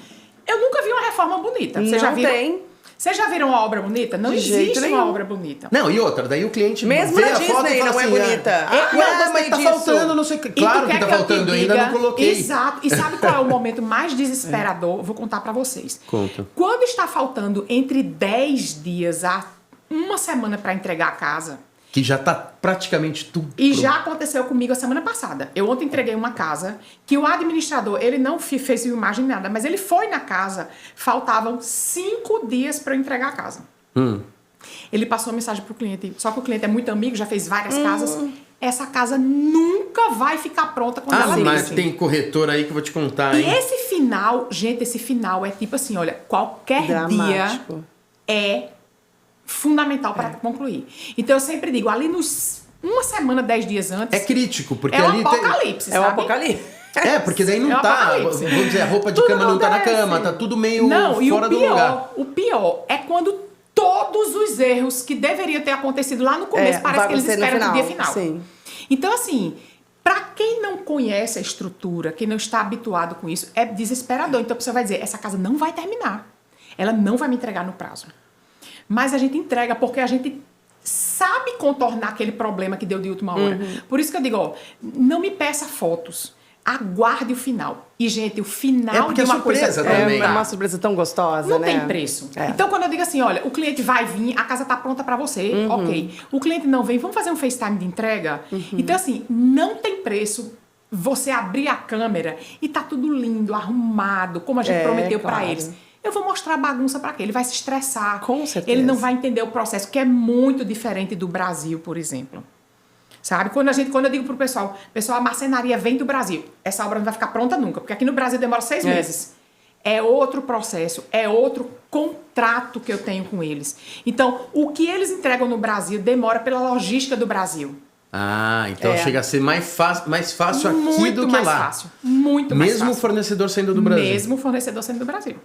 Eu nunca vi uma reforma bonita. Vocês já Não viram? tem. Vocês já viram uma obra bonita? Não De jeito existe uma nenhum. obra bonita. Não, e outra, daí o cliente Mesmo vê na a foto e Disney fala não é assim, bonita. Não, mas Gostei tá disso. faltando, não sei o que. E Claro tu que quer tá eu te faltando, eu ainda diga? não coloquei. Exato. E sabe qual é o momento mais desesperador? Vou contar pra vocês. Conta. Quando está faltando entre 10 dias a uma semana para entregar a casa, Que já tá praticamente tudo E pronto. já aconteceu comigo a semana passada. Eu ontem entreguei uma casa que o administrador, ele não fez filmagem nada, mas ele foi na casa, faltavam 5 dias para eu entregar a casa. Ele passou a mensagem pro cliente, só que o cliente é muito amigo, já fez várias casas. Essa casa nunca vai ficar pronta quando ela Mas vence. tem corretor aí que eu vou te contar, E hein? esse final, gente, esse final é tipo assim, olha, qualquer Dramático. dia é fundamental para concluir. Então eu sempre digo, ali nos uma semana, 10 dias antes, É crítico, porque é um ali apocalipse, É o sabe? apocalipse. É, porque daí não É um tá. apocalipse. Vamos dizer, a roupa de Tudo cama não tá na acontece. cama, tá tudo meio Não, e fora do lugar. o pior é quando todos os erros que deveriam ter acontecido lá no começo, parece vai que eles acontecer no esperam pro dia final. Sim. Então, assim, para quem não conhece a estrutura, quem não está habituado com isso, é desesperador. Então, você vai dizer, essa casa não vai terminar. Ela não vai me entregar no prazo. Mas a gente entrega porque a gente sabe contornar aquele problema que deu de última hora. Por isso que eu digo, ó, não me peça fotos. Aguarde o final. E, gente, o final É porque de uma é surpresa coisa... também. É uma surpresa tão gostosa, Não né? tem preço. É. Então, quando eu digo assim, olha, o cliente vai vir, a casa tá pronta para você, ok. O cliente não vem, vamos fazer um FaceTime de entrega? Então, assim, não tem preço você abrir a câmera e tá tudo lindo, arrumado, como a gente prometeu para claro. eles. Eu vou mostrar a bagunça para quê? Ele vai se estressar. Com certeza. Ele não vai entender o processo, que é muito diferente do Brasil, por exemplo. Sabe? Quando eu digo pro pessoal, a marcenaria vem do Brasil. Essa obra não vai ficar pronta nunca, porque aqui no Brasil demora 6 meses. É outro processo, é outro contrato que eu tenho com eles. Então, o que eles entregam no Brasil demora pela logística do Brasil. Ah, então chega a ser mais fácil aqui Muito do que mais lá. fácil. Muito mais Mesmo o fácil. fornecedor sendo do Brasil. Mesmo o fornecedor sendo do Brasil.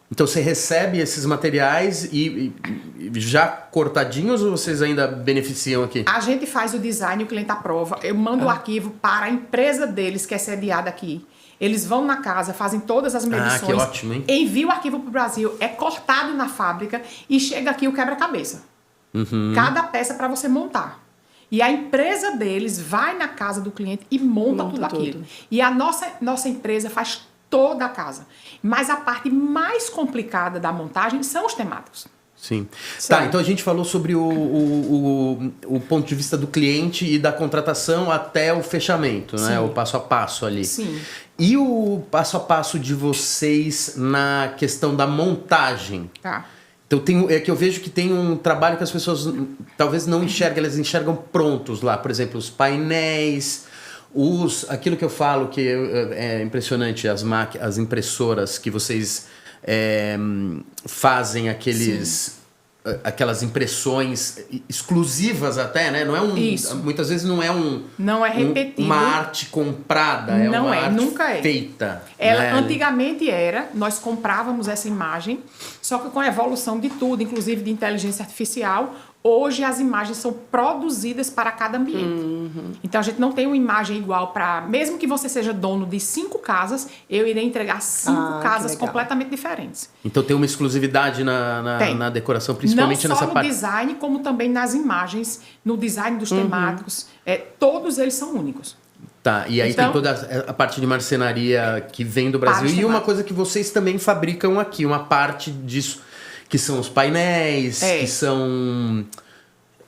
Então você recebe esses materiais e já cortadinhos ou vocês ainda beneficiam aqui? A gente faz o design, o cliente aprova. Eu mando o arquivo para a empresa deles, que é sediada aqui. Eles vão na casa, fazem todas as medições. que ótimo, hein? Enviam o arquivo para o Brasil, é cortado na fábrica e chega aqui o quebra-cabeça. Cada peça para você montar. E a empresa deles vai na casa do cliente e monta tudo aquilo. E a nossa empresa faz toda a casa. Mas a parte mais complicada da montagem são os temáticos. Sim. Tá, então a gente falou sobre o ponto de vista do cliente e da contratação até o fechamento, né? Sim. O passo a passo ali. Sim. E o passo a passo de vocês na questão da montagem? Tá. Então é que eu vejo que tem um trabalho que as pessoas talvez não enxergam, elas enxergam prontos lá. Por exemplo, os painéis, aquilo que eu falo que é impressionante, as impressoras que vocês fazem aquelas impressões exclusivas até, né? Não é Isso. muitas vezes não é Não é repetido. uma arte comprada, Não uma é, arte nunca é. feita. Ela né? antigamente era, nós comprávamos essa imagem, só que com a evolução de tudo, inclusive de inteligência artificial, hoje as imagens são produzidas para cada ambiente. Então a gente não tem uma imagem igual para... Mesmo que você seja dono de 5 casas, eu irei entregar 5 que casas legal. completamente diferentes. Então tem uma exclusividade Tem. na decoração, principalmente não só nessa no parte. design, como também nas imagens, no design dos temáticos. Todos eles são únicos. Tá, e aí Então, tem toda a parte de marcenaria que vem do Brasil. Parte E uma temática. coisa que vocês também fabricam aqui, uma parte disso, que são os painéis, que são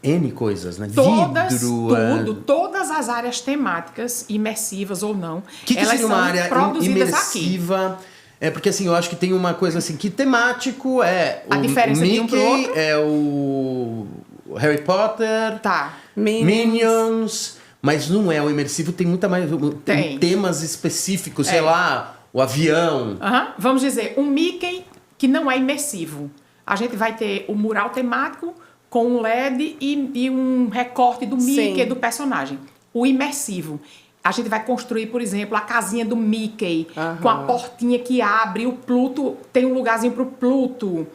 N coisas, né? Vidro. Todas as áreas temáticas, imersivas ou não, O que elas seria uma são área produzidas aqui. imersiva? É porque assim, eu acho que tem uma coisa assim, que temático é A o diferença de um Mickey, pro outro? é o Harry Potter, Tá. Minions, mas não é o imersivo, tem muita mais Tem. temas específicos, sei lá, o avião. Vamos dizer, um Mickey que não é imersivo. A gente vai ter o mural temático com um LED e um recorte do Mickey, Sim. do personagem. O imersivo. A gente vai construir, por exemplo, a casinha do Mickey, com a portinha que abre, o Pluto, tem um lugarzinho pro Pluto.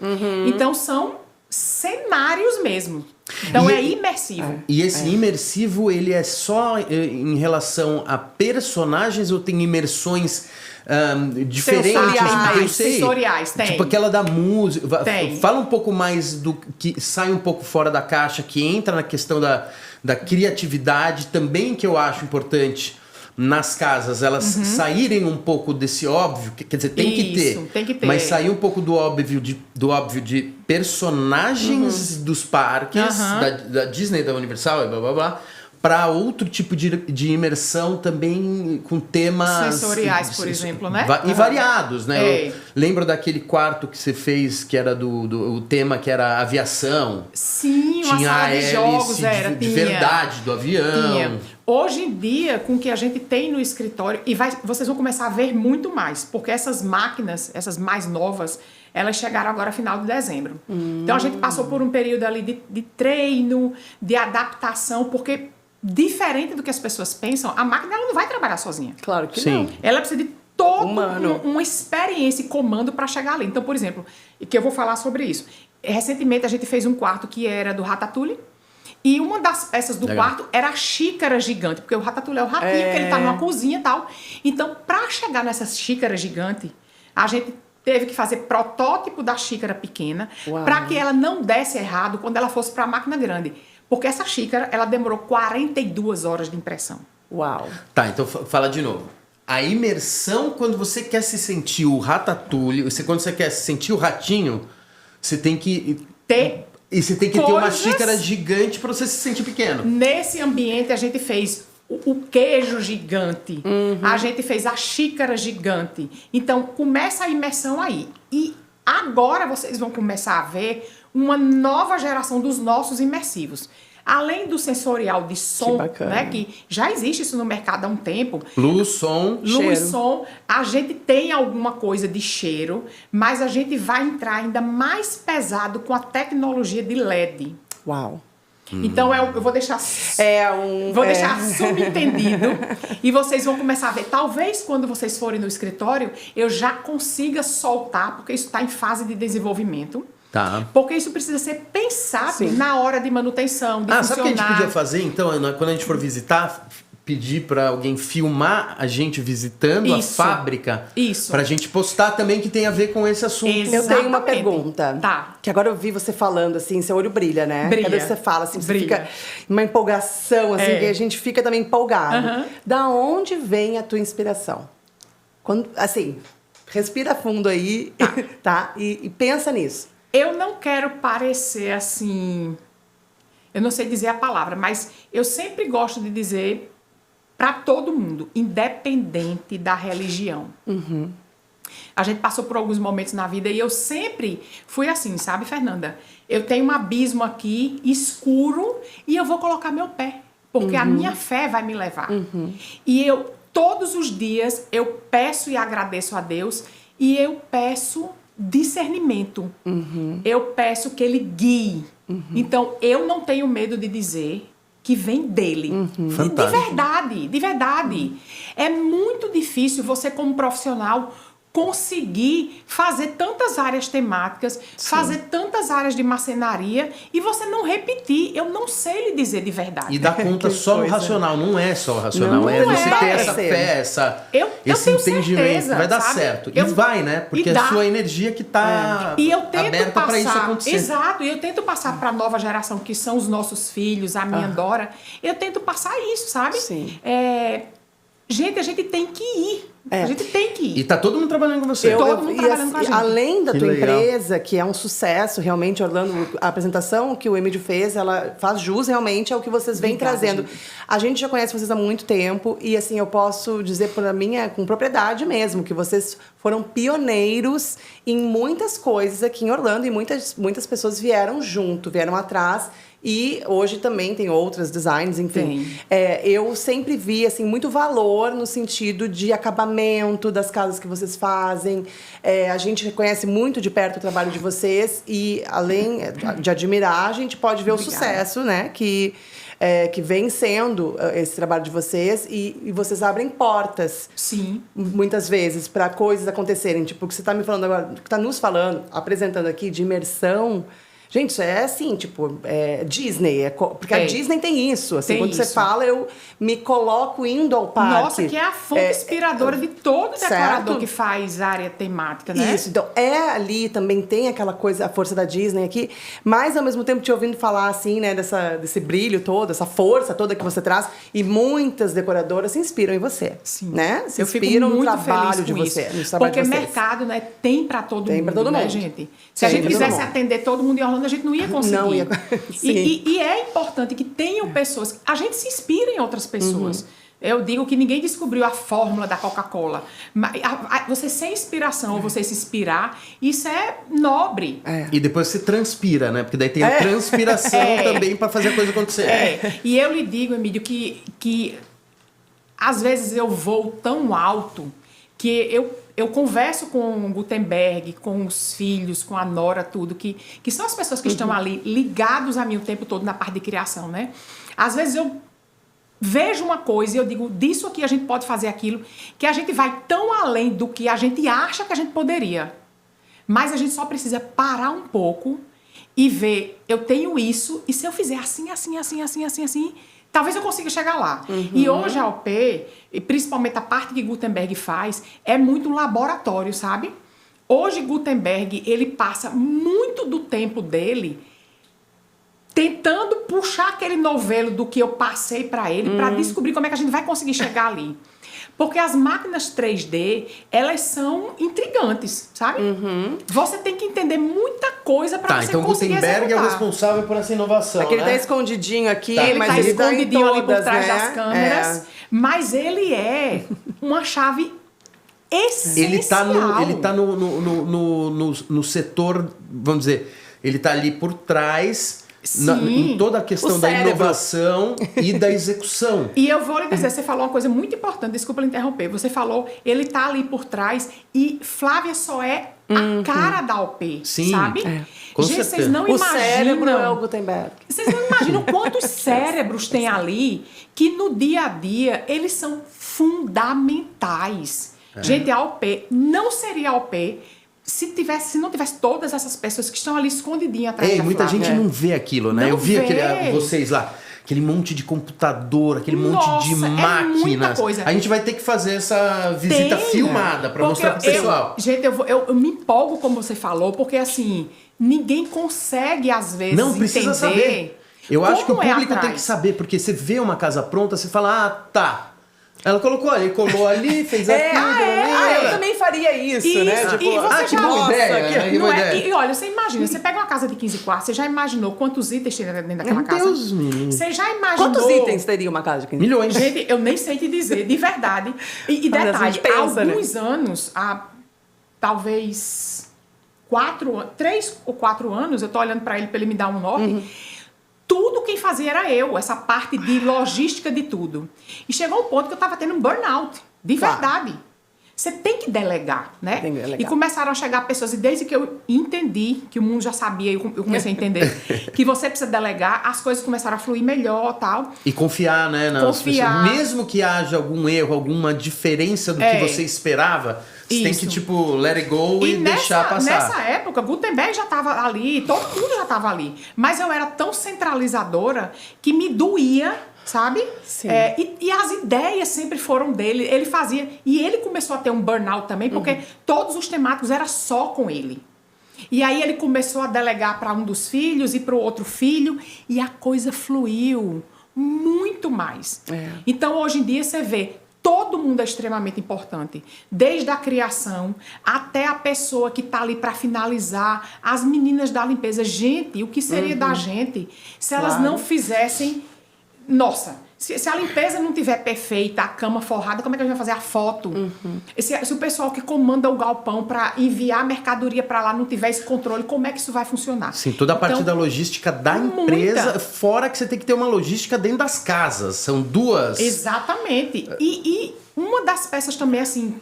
Então são cenários mesmo. Então é imersivo. E esse imersivo, ele é só em relação a personagens ou tem imersões diferentes? Sensoriais, Porque eu sei, sensoriais, tem. Tipo aquela da música. Tem. Fala um pouco mais do que sai um pouco fora da caixa, que entra na questão da criatividade também, que eu acho importante. nas casas, elas saírem um pouco desse óbvio, quer dizer, tem que ter, mas sair um pouco do óbvio de personagens dos parques, da Disney, da Universal e blá blá blá, para outro tipo de imersão também com temas sensoriais, por exemplo, né? E variados, né? É. Eu lembro daquele quarto que você fez que era o tema que era aviação. Sim, uma tinha sala de jogos, de verdade do avião. Tinha. Hoje em dia, com o que a gente tem no escritório, vocês vão começar a ver muito mais, porque essas máquinas, essas mais novas, elas chegaram agora final de dezembro. Então a gente passou por um período ali de treino, de adaptação, porque diferente do que as pessoas pensam, a máquina ela não vai trabalhar sozinha. Claro que Sim. não. Ela precisa de toda Humano. uma experiência e comando para chegar ali. Então, por exemplo, que eu vou falar sobre isso. Recentemente a gente fez um quarto que era do Ratatouille. E uma das peças do quarto era a xícara gigante, porque o Ratatouille é o ratinho, porque ele tá numa cozinha e tal. Então, para chegar nessa xícara gigante, a gente teve que fazer protótipo da xícara pequena para que ela não desse errado quando ela fosse para a máquina grande. Porque essa xícara, ela demorou 42 horas de impressão. Uau. Tá, então fala de novo. A imersão, quando você quer se sentir o Ratatouille, quando você quer se sentir o ratinho, você tem que Ter você tem que ter uma coisas- xícara gigante para você se sentir pequeno. Nesse ambiente, a gente fez o queijo gigante, a gente fez a xícara gigante. Então, começa a imersão aí. E agora vocês vão começar a ver uma nova geração dos nossos imersivos. Além do sensorial de som, bacana. né, que já existe isso no mercado há um tempo, Luz, som, luz, Cheiro. som, a gente tem alguma coisa de cheiro, mas a gente vai entrar ainda mais pesado com a tecnologia de LED. Uau. Então eu vou deixar vou deixar subentendido e vocês vão começar a ver. Talvez quando vocês forem no escritório eu já consiga soltar, porque isso está em fase de desenvolvimento. Tá. Porque isso precisa ser pensado Sim. na hora de manutenção, de Sabe o que a funcionar. gente podia fazer então? Quando a gente for visitar, pedir para alguém filmar a gente visitando Isso. a fábrica. Isso. Pra gente postar também que tem a ver com esse assunto. Eu tenho uma Exatamente. pergunta. Tá. Que agora eu vi você falando, assim, seu olho brilha, né? Brilha. Cada vez que você fala, assim, você Brilha. fica uma empolgação, assim, É. que a gente fica também empolgado. Aham. Da onde vem a tua inspiração? Quando, assim, respira fundo aí, tá? E pensa nisso. Eu não quero parecer assim, eu não sei dizer a palavra, mas eu sempre gosto de dizer para todo mundo, independente da religião. A gente passou por alguns momentos na vida e eu sempre fui assim, sabe, Fernanda? Eu tenho um abismo aqui, escuro, e eu vou colocar meu pé, porque a minha fé vai me levar. E eu, todos os dias, eu peço e agradeço a Deus, e eu peço discernimento. Eu peço que Ele guie. Então, eu não tenho medo de dizer que vem dele. Fantástico. De verdade. É muito difícil você, como profissional, conseguir fazer tantas áreas temáticas, fazer tantas áreas de marcenaria e você não repetir. Eu não sei lhe dizer de verdade. E dar conta Que só o coisa. racional, não é só o racional, Não é você é. ter essa Ser. fé, esse tenho entendimento. certeza, Vai dar sabe? certo. E Eu- vai, né? Porque e é dá. a sua energia que tá E eu tento aberta passar, para isso acontecer. exato, e eu tento passar para a nova geração, que são os nossos filhos, a minha Dora, eu tento passar isso, sabe? Sim. Gente, a gente tem que ir. A gente tem que ir. E tá todo mundo trabalhando com você. Todo mundo trabalhando com a gente. Além da Que tua legal. empresa, que é um sucesso, realmente, Orlando, a apresentação que o Emílio fez, ela faz jus realmente ao que vocês vêm Obrigada, trazendo. gente. A gente já conhece vocês há muito tempo e, assim, eu posso dizer por minha, com propriedade mesmo, que vocês foram pioneiros em muitas coisas aqui em Orlando e muitas pessoas vieram junto, vieram atrás. E hoje também tem outras designs, enfim. Eu sempre vi assim, muito valor no sentido de acabamento das casas que vocês fazem. A gente reconhece muito de perto o trabalho de vocês e, além de admirar, a gente pode ver Obrigada. o sucesso, né? Que vem sendo esse trabalho de vocês e vocês abrem portas. Sim. Muitas vezes, para coisas acontecerem. Tipo, o que você está me falando agora, o que está nos falando, apresentando aqui de imersão. Gente, isso é assim, tipo, Disney. Porque a Tem. Disney tem isso. Assim, Tem quando você isso. fala, eu me coloco indo ao parque. Nossa, que é a fonte inspiradora de todo decorador certo? que faz área temática, né? Isso, então ali também tem aquela coisa, a força da Disney aqui, mas ao mesmo tempo te ouvindo falar assim, né, desse brilho todo, essa força toda que você traz, e muitas decoradoras se inspiram em você. Sim. Né? Se Eu fico inspiram no muito trabalho feliz de com você. isso. No trabalho Porque de vocês. mercado, né, tem para todo Tem mundo, pra todo né, mundo. gente? Se a Tem gente pra todo quisesse mundo. atender todo mundo em Orlando, a gente não ia conseguir. Não ia. Sim. E é importante que tenham pessoas. A gente se inspira em outras pessoas. Uhum. Eu digo que ninguém descobriu a fórmula da Coca-Cola. Mas você ser inspiração ou você se inspirar, isso é nobre. E depois você transpira, né? Porque daí tem a transpiração também pra fazer a coisa acontecer. E eu lhe digo, Emílio, que às vezes eu vou tão alto que eu converso com o Gutenberg, com os filhos, com a Nora, tudo, que são as pessoas que estão ali ligados a mim o tempo todo na parte de criação, né? Às vezes eu vejo uma coisa e eu digo, disso aqui a gente pode fazer aquilo, que a gente vai tão além do que a gente acha que a gente poderia. Mas a gente só precisa parar um pouco e ver, eu tenho isso, e se eu fizer assim, talvez eu consiga chegar lá. E hoje a OP, e principalmente a parte que Gutenberg faz, é muito laboratório, sabe? Hoje Gutenberg, ele passa muito do tempo dele tentando puxar aquele novelo do que eu passei para ele, para descobrir como é que a gente vai conseguir chegar ali. Porque as máquinas 3D, elas são intrigantes, sabe? Você tem que entender muita coisa para você Então conseguir Gutenberg é o executar. responsável por essa inovação, Aquele né? tá escondidinho aqui, Ele mas tá ele tá em escondidinho ali por todas, trás né? das câmeras, mas ele é uma chave essencial. Ele tá no setor, vamos dizer, ele tá ali por trás, em toda a questão O da cérebro. inovação e da execução. E eu vou lhe dizer, você falou uma coisa muito importante, desculpa lhe interromper. Você falou, ele tá ali por trás e Flávia só é a cara da OP, Sim, sabe? com Gente, certeza. vocês não O cérebro é o imaginam. Gutenberg. Vocês não imaginam quantos cérebros tem ali que no dia a dia eles são fundamentais. Gente, a OP não seria a OP se não tivesse todas essas pessoas que estão ali escondidinhas atrás da Muita Flávia. gente não vê aquilo, né? Não Eu vi vê. vocês lá, aquele monte de computador, aquele monte de Nossa, é máquinas. muita coisa. A gente vai ter que fazer essa visita filmada para mostrar pro pessoal. Gente, eu me empolgo como você falou, porque assim, ninguém consegue às vezes Não precisa entender. saber. Eu acho que o como é público tem atrás. que saber, porque você vê uma casa pronta, você fala, tá. Ela colocou ali, colou ali, fez aquilo. Eu também faria isso, Isso, né? Tipo, e você que já- boa nossa, ideia. que- né? Que Não boa é? ideia. E olha, você imagina, você pega uma casa de 15 quartos, você já imaginou quantos itens tem dentro daquela Meu casa? Deus, menino. Você já imaginou? Quantos itens teria uma casa de 15? Milhões. Gente, eu nem sei te dizer, de verdade. E Mas a detalhe, gente pensa, há alguns anos, há talvez 3 ou 4 anos, eu tô olhando para ele me dar um norte, tudo quem fazia era eu, essa parte de logística de tudo. E chegou um ponto que eu tava tendo um burnout, de Claro. verdade. Você tem que delegar, né? Tem que delegar. E começaram a chegar pessoas, e desde que eu entendi, que o mundo já sabia, eu comecei a entender, que você precisa delegar, as coisas começaram a fluir melhor e tal. E confiar, né? Nas Confiar. pessoas. Mesmo que haja algum erro, alguma diferença do que você esperava, você tem Isso. que, tipo, let it go e deixar passar. Nessa época, Gutenberg já estava ali, todo mundo já estava ali. Mas eu era tão centralizadora que me doía, sabe? Sim. E as ideias sempre foram dele. Ele fazia. E ele começou a ter um burnout também, porque todos os temáticos era só com ele. E aí ele começou a delegar para um dos filhos e para o outro filho. E a coisa fluiu muito mais. Então, hoje em dia, você vê. Todo mundo é extremamente importante, desde a criação até a pessoa que está ali para finalizar, as meninas da limpeza. Gente, o que seria da gente se elas não fizessem... Nossa, se a limpeza não tiver perfeita, a cama forrada, como é que a gente vai fazer a foto? Se o pessoal que comanda o galpão para enviar a mercadoria para lá não tiver esse controle, como é que isso vai funcionar? Sim, toda a parte Então, da logística da muita. empresa, fora que você tem que ter uma logística dentro das casas. São duas. Exatamente. E uma das peças também, assim,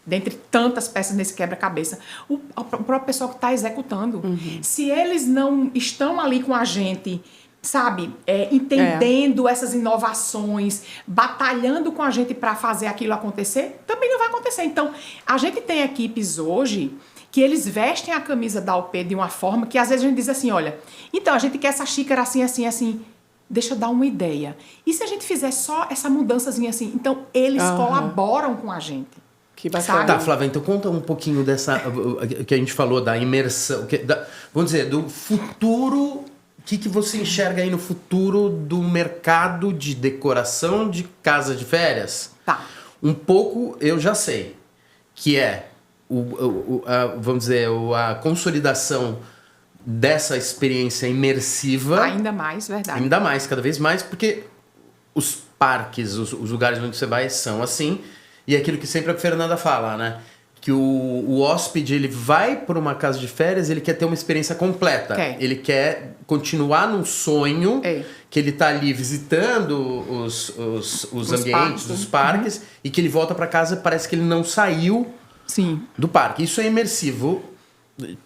dentre tantas peças nesse quebra-cabeça, o próprio pessoal que está executando. Se eles não estão ali com a gente, sabe, entendendo essas inovações, batalhando com a gente para fazer aquilo acontecer, também não vai acontecer. Então, a gente tem equipes hoje que eles vestem a camisa da OP de uma forma que às vezes a gente diz assim, olha, então a gente quer essa xícara assim, assim, assim. Deixa eu dar uma ideia. E se a gente fizer só essa mudançazinha assim? Então, eles colaboram com a gente. Que bacana. Tá, Flávia, então conta um pouquinho dessa... que a gente falou da imersão. Vamos dizer, do futuro... O que você enxerga aí no futuro do mercado de decoração de casa de férias? Tá. Um pouco eu já sei. Que é, vamos dizer, a consolidação dessa experiência imersiva. Ainda mais, verdade. Ainda mais, cada vez mais, porque os parques, os lugares onde você vai são assim. E é aquilo que sempre a Fernanda fala, né? Que o hóspede, ele vai para uma casa de férias, ele quer ter uma experiência completa. Ele quer continuar num sonho, que ele tá ali visitando os ambientes, os parques, e que ele volta para casa e parece que ele não saiu do parque. Isso é imersivo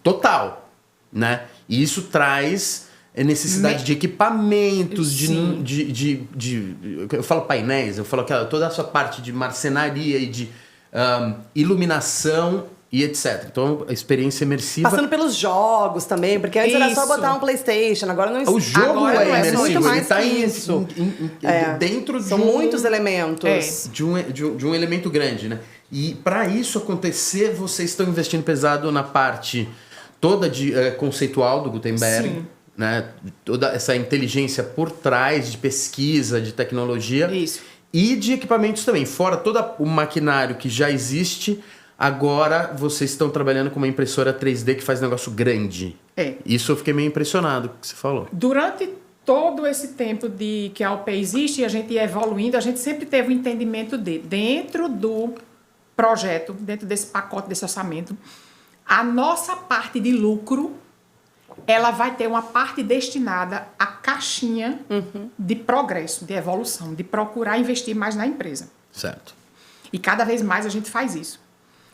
total, né? E isso traz necessidade de equipamentos, eu falo painéis, eu falo toda essa parte de marcenaria e de iluminação e etc. Então, a experiência imersiva... Passando pelos jogos também, porque antes era só botar um PlayStation, agora não... O jogo agora é imersivo, muito mais ele tá isso. Dentro de São muitos elementos. De um elemento grande, né? E para isso acontecer, vocês estão investindo pesado na parte toda conceitual do Gutenberg, né? Toda essa inteligência por trás de pesquisa, de tecnologia. Isso. E de equipamentos também. Fora todo o maquinário que já existe, agora vocês estão trabalhando com uma impressora 3D que faz negócio grande. Isso eu fiquei meio impressionado com o que você falou. Durante todo esse tempo que a OP existe e a gente ia evoluindo, a gente sempre teve o entendimento dentro do projeto, dentro desse pacote, desse orçamento, a nossa parte de lucro, ela vai ter uma parte destinada à caixinha de progresso, de evolução, de procurar investir mais na empresa. Certo. E cada vez mais a gente faz isso.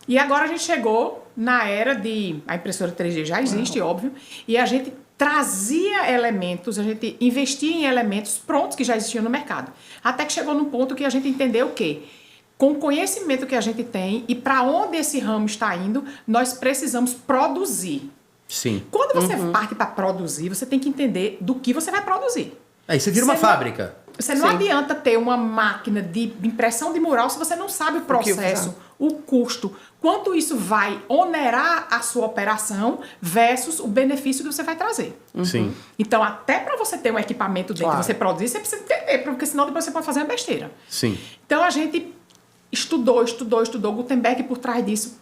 E agora a gente chegou na era de... A impressora 3D já existe, óbvio, e a gente trazia elementos, a gente investia em elementos prontos que já existiam no mercado. Até que chegou num ponto que a gente entendeu que, com o conhecimento que a gente tem e para onde esse ramo está indo, nós precisamos produzir. Sim. Quando você parte para produzir, você tem que entender do que você vai produzir. Aí você vira uma fábrica. Você não adianta ter uma máquina de impressão de mural se você não sabe o processo, o custo, quanto isso vai onerar a sua operação versus o benefício que você vai trazer. Sim. Então, até para você ter um equipamento dentro e você produzir, você precisa entender, porque senão depois você pode fazer uma besteira. Sim. Então, a gente estudou Gutenberg por trás disso,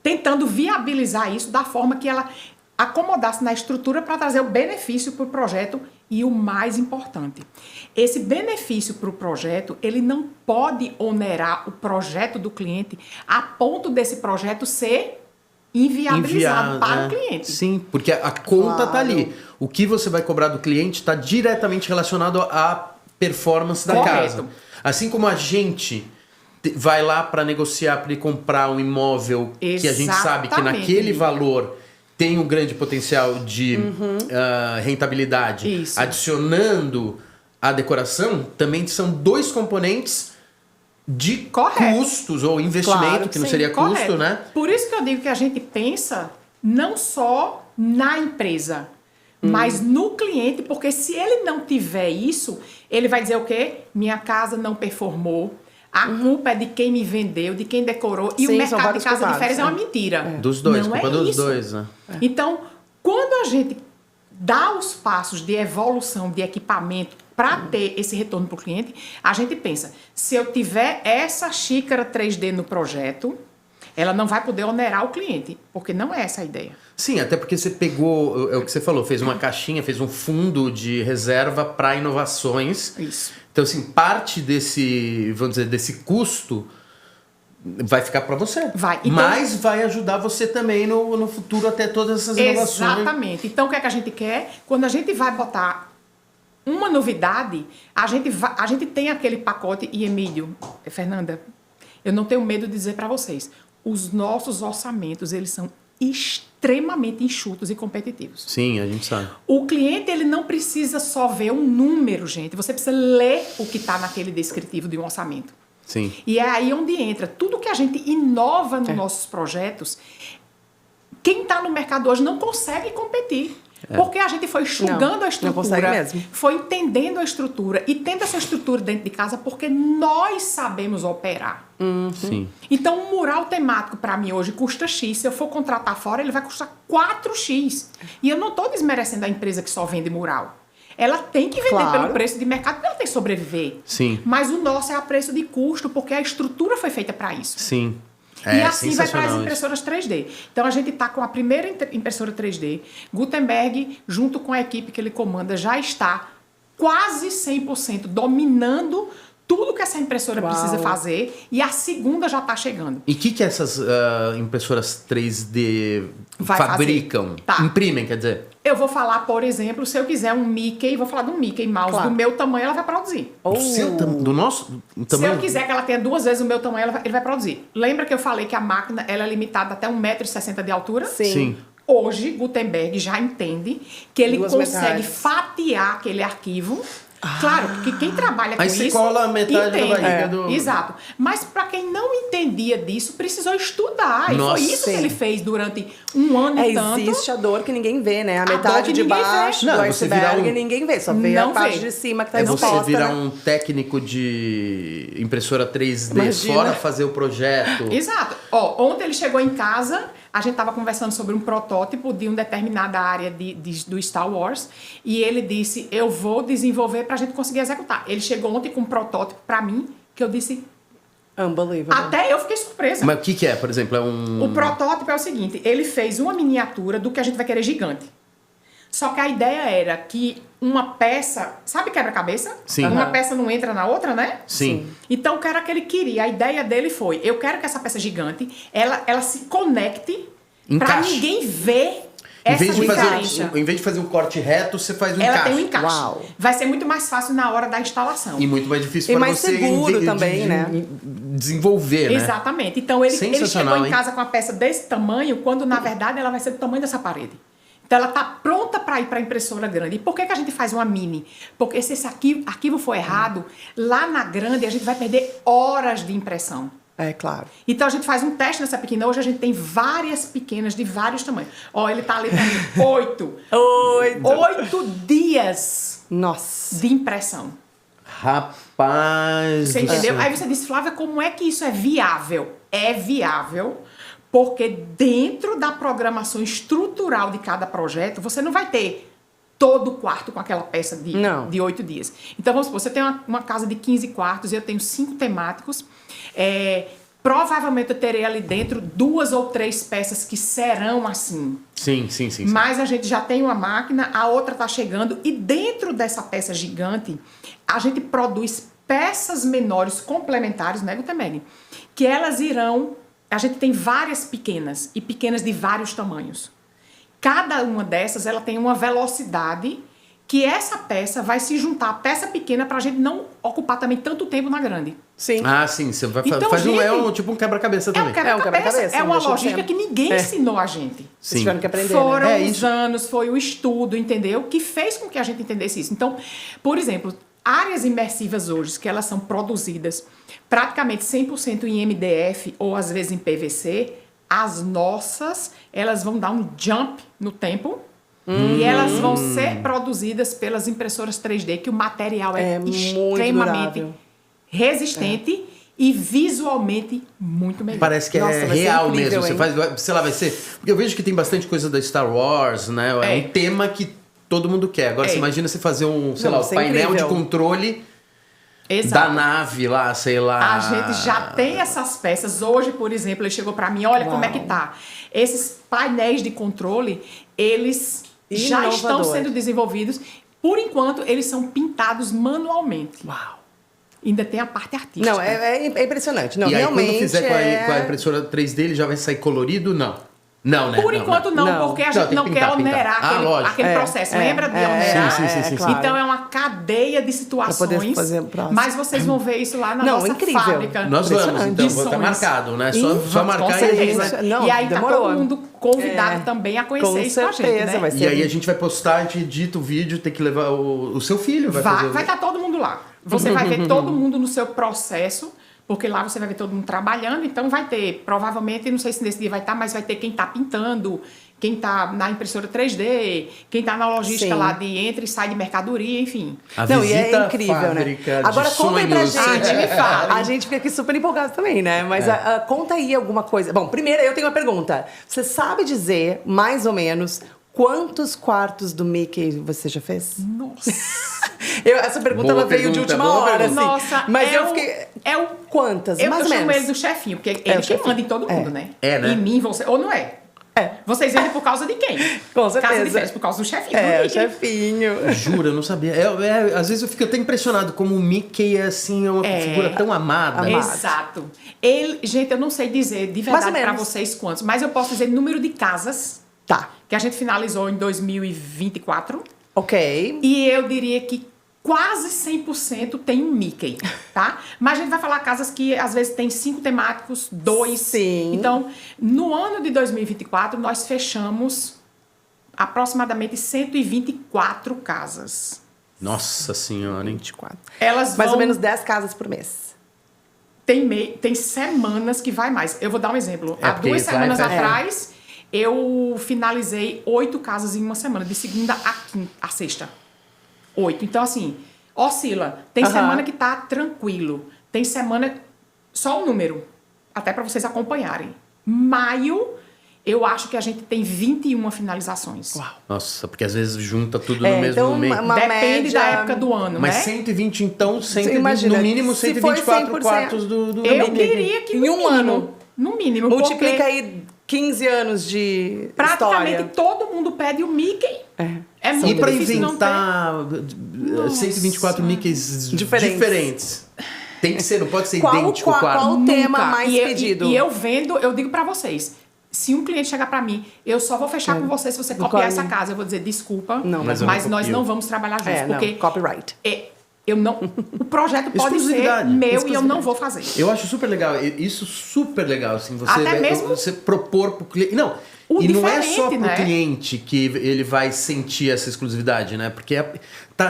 tentando viabilizar isso da forma que ela acomodasse na estrutura para trazer o benefício para o projeto e o mais importante. Esse benefício para o projeto, ele não pode onerar o projeto do cliente a ponto desse projeto ser inviabilizado para o cliente. Sim, porque a conta está ali. O que você vai cobrar do cliente está diretamente relacionado à performance da casa. Assim como a gente vai lá para negociar, para ir comprar um imóvel que a gente sabe que naquele valor tem um grande potencial de rentabilidade. Isso. Adicionando a decoração, também são dois componentes de custos ou investimento, que não seria custo, né? Por isso que eu digo que a gente pensa não só na empresa, mas no cliente, porque se ele não tiver isso, ele vai dizer o quê? Minha casa não performou. A culpa é de quem me vendeu, de quem decorou. E o mercado de casa de férias é uma mentira. Dos dois, não culpa é dos isso. dois, né? Então, quando a gente dá os passos de evolução de equipamento para ter esse retorno para o cliente, a gente pensa, se eu tiver essa xícara 3D no projeto, ela não vai poder onerar o cliente, porque não é essa a ideia. Sim, até porque você pegou, é o que você falou, fez uma caixinha, fez um fundo de reserva para inovações. Isso. Então, assim, parte desse, vamos dizer, desse custo vai ficar para você. Vai. Então, mas vai ajudar você também no futuro a ter todas essas inovações. Exatamente. Então, o que é que a gente quer? Quando a gente vai botar uma novidade, a gente tem aquele pacote, e Emílio, Fernanda, eu não tenho medo de dizer para vocês, os nossos orçamentos, eles são extremamente enxutos e competitivos. Sim, a gente sabe. O cliente, ele não precisa só ver um número, gente. Você precisa ler o que está naquele descritivo de um orçamento. Sim. E é aí onde entra. Tudo que a gente inova nos nossos projetos quem está no mercado hoje não consegue competir. Porque a gente foi enxugando a estrutura, não consegue mesmo. foi entendendo a estrutura e tendo essa estrutura dentro de casa porque nós sabemos operar. Sim. Então, um mural temático para mim hoje custa X. Se eu for contratar fora, ele vai custar 4X. E eu não estou desmerecendo a empresa que só vende mural. Ela tem que vender pelo preço de mercado porque ela tem que sobreviver. Sim. Mas o nosso é a preço de custo porque a estrutura foi feita para isso. Sim. E assim vai para as sensacional impressoras 3D. Então a gente está com a primeira impressora 3D. Gutenberg, junto com a equipe que ele comanda, já está quase 100% dominando tudo que essa impressora precisa fazer. E a segunda já está chegando. E o que essas impressoras 3D Vai fabricam? fazer. Tá. Imprimem, quer dizer? Eu vou falar, por exemplo, se eu quiser um Mickey, vou falar de um Mickey Mouse do meu tamanho, ela vai produzir. Do nosso tamanho? Se eu quiser que ela tenha 2 vezes o meu tamanho, ele vai produzir. Lembra que eu falei que a máquina ela é limitada até 1,60 m de altura? Sim. Hoje, Gutenberg já entende que ele 2 consegue metades. fatiar aquele arquivo. Claro, porque quem trabalha com Aí isso... você cola metade da entende. barriga do... Exato. Mas para quem não entendia disso, precisou estudar. E Nossa, foi isso sim. que ele fez durante um ano e tanto. Existe a dor que ninguém vê, né? A dor metade que de ninguém vê. baixo Não, do você iceberg virar ninguém vê. Só vê a Não parte vê. de cima que tá É você exposta, virar né? um técnico de impressora 3D, Imagina. fora fazer o projeto. Exato. Ó, ontem ele chegou em casa, a gente estava conversando sobre um protótipo de uma determinada área do Star Wars e ele disse, eu vou desenvolver para a gente conseguir executar. Ele chegou ontem com um protótipo para mim que eu disse, Unbelievable. até eu fiquei surpresa. Mas o que é, por exemplo? É um... O protótipo é o seguinte, ele fez uma miniatura do que a gente vai querer gigante. Só que a ideia era que uma peça... Sabe quebra-cabeça? Sim. Uma Aham. peça não entra na outra, né? Sim. Então, o que era que ele queria? A ideia dele foi, eu quero que essa peça gigante, ela se conecte para Encaixe. ninguém ver Em essa vez, de diferença. fazer, em vez de fazer um corte reto, você faz um Ela encaixe. tem um encaixe. Uau. Vai ser muito mais fácil na hora da instalação. E muito mais difícil E para mais você seguro também, né? desenvolver, né? Exatamente. Então, ele Sensacional, chegou em hein? casa com a peça desse tamanho, quando, na verdade, ela vai ser do tamanho dessa parede. Então, ela está pronta para ir para a impressora grande. E por que a gente faz uma mini? Porque se esse arquivo for errado, lá na grande, a gente vai perder horas de impressão. É, claro. Então, a gente faz um teste nessa pequena. Hoje, a gente tem várias pequenas de vários tamanhos. Ó, ele tá ali pra mim. 8 dias Nossa. de impressão. Rapaz Você do entendeu? céu. Aí você disse, Flávia, como é que isso é viável? É viável porque dentro da programação estrutural de cada projeto, você não vai ter todo o quarto com aquela peça de 8 dias. Então, vamos supor, você tem uma casa de 15 quartos e eu tenho 5 temáticos. Provavelmente eu terei ali dentro 2 ou 3 peças que serão assim. Sim. Mas a gente já tem uma máquina, a outra está chegando e dentro dessa peça gigante, a gente produz peças menores complementares, né, Gutenberg? Que elas irão... A gente tem várias pequenas e pequenas de vários tamanhos. Cada uma dessas, ela tem uma velocidade que essa peça vai se juntar à peça pequena para a gente não ocupar também tanto tempo na grande. Sim. Ah, sim. Você vai Então, fazer gente, tipo um quebra-cabeça também. É um quebra-cabeça. É uma deixa de logística ser. que ninguém ensinou a gente. Vocês tiveram que aprender, Foram né? os anos, foi o estudo, entendeu? Que fez com que a gente entendesse isso. Então, por exemplo, áreas imersivas hoje, que elas são produzidas praticamente 100% em MDF ou às vezes em PVC, as nossas, elas vão dar um jump no tempo e elas vão ser produzidas pelas impressoras 3D, que o material é muito extremamente durável. resistente e visualmente muito melhor. Parece que Nossa, é vai ser real incrível, mesmo. Você hein? faz, sei lá, vai ser. Porque eu vejo que tem bastante coisa da Star Wars, né? É um tema que todo mundo quer. Agora, você imagina você fazer um, sei lá, vai ser painel incrível. de controle Exato. da nave lá, sei lá. A gente já tem essas peças. Hoje, por exemplo, ele chegou para mim, olha como é que tá. Esses painéis de controle, eles já estão Inovador. sendo desenvolvidos. Por enquanto, eles são pintados manualmente. Uau. Ainda tem a parte artística. Não, é impressionante. Não, E aí, realmente quando fizer com a impressora 3D, ele já vai sair colorido? Não. Não, né? Por enquanto não, Não. porque a Não, gente tem não que quer pintar. onerar Ah, lógico. aquele processo. Lembra de onerar? Sim. claro. Então é uma cadeia de situações. Pra poder fazer o próximo. Mas vocês vão ver isso lá na Não, nossa incrível. fábrica. Nós vamos, Impressionante. então. De Vou estar sonhos. marcado, né? Só marcar Com e a gente certeza. vai... Não, E aí demorou. tá todo mundo convidado também a conhecer Com isso com a gente, certeza, né? vai E ser- aí a gente vai postar, a gente edita o vídeo, tem que levar o seu filho, vai fazer Vai estar todo mundo lá. Você vai ver todo mundo no seu processo Porque lá você vai ver todo mundo trabalhando, então vai ter, provavelmente, não sei se nesse dia vai estar, mas vai ter quem está pintando, quem está na impressora 3D, quem está na logística Sim. lá de entra e sai de mercadoria, enfim. A Não, e visita é incrível, né? fábrica de Agora conta aí pra sonhos. gente. Me fala. A gente fica aqui super empolgado também, né? Mas conta aí alguma coisa. Bom, primeiro eu tenho uma pergunta. Você sabe dizer, mais ou menos, quantos quartos do Mickey você já fez? Nossa! Essa pergunta Boa ela veio de pergunta, última boa hora, assim. pergunta. Nossa, Mas é eu o- fiquei... É o Quantas? Eu, mais eu ou chamo menos. ele do chefinho, porque ele o que chefinho. manda em todo mundo, né? É, né? Em mim, você. Ou não é? É. Vocês vendem por causa de quem? Com certeza. Casa de férias, por causa do chefinho. É, do o Mickey. chefinho. Juro, eu não sabia. Às vezes eu fico até impressionado como o Mickey é assim, é uma figura tão amada. Amado. Exato. Ele, gente, eu não sei dizer de Mais ou verdade pra menos. vocês quantos, mas eu posso dizer número de casas Tá. que a gente finalizou em 2024. Ok. E eu diria que quase 100% tem um Mickey, tá? Mas a gente vai falar casas que às vezes tem 5 temáticos, 2. Sim. Então, no ano de 2024, nós fechamos aproximadamente 124 casas. Nossa senhora, hein? 24. Elas Mais vão... ou menos 10 casas por mês. Tem semanas que vai mais. Eu vou dar um exemplo. É, Há porque 2 semanas vai- atrás, eu finalizei 8 casas em uma semana, de segunda a sexta. 8. Então, assim, oscila. Tem Aham. semana que tá tranquilo. Tem semana... Só um número. Até para vocês acompanharem. Maio, eu acho que a gente tem 21 finalizações. Uau. Nossa, porque às vezes junta tudo no mesmo então mês. uma Depende média... da época do ano, Mas né? 120, então, 120, imagina, no mínimo se for 124 100%, quartos do Eu Mickey. diria que Em no um mínimo. ano. No mínimo. Multiplica porque aí 15 anos de praticamente história. todo mundo pede o Mickey. É E muito pra difícil não ter. inventar 124 Mickeys Diferentes. diferentes. Tem que ser, não pode ser Qual idêntico o o quarto. qual o tema mais E eu- pedido? E eu vendo, eu digo pra vocês. Se um cliente chegar pra mim, eu só vou fechar com você se você Não copiar corre. essa casa. Eu vou dizer, desculpa, Não, mas eu mas não nós copio. não vamos trabalhar juntos. É, não, porque copyright. eu não, o projeto pode ser Exclusividade. meu e eu Exclusividade. não vou fazer. Eu acho super legal, isso super legal, assim, você, Até mesmo- você propor pro cliente. Não, O e não é diferente, só pro né? cliente que ele vai sentir essa exclusividade, né? Porque tá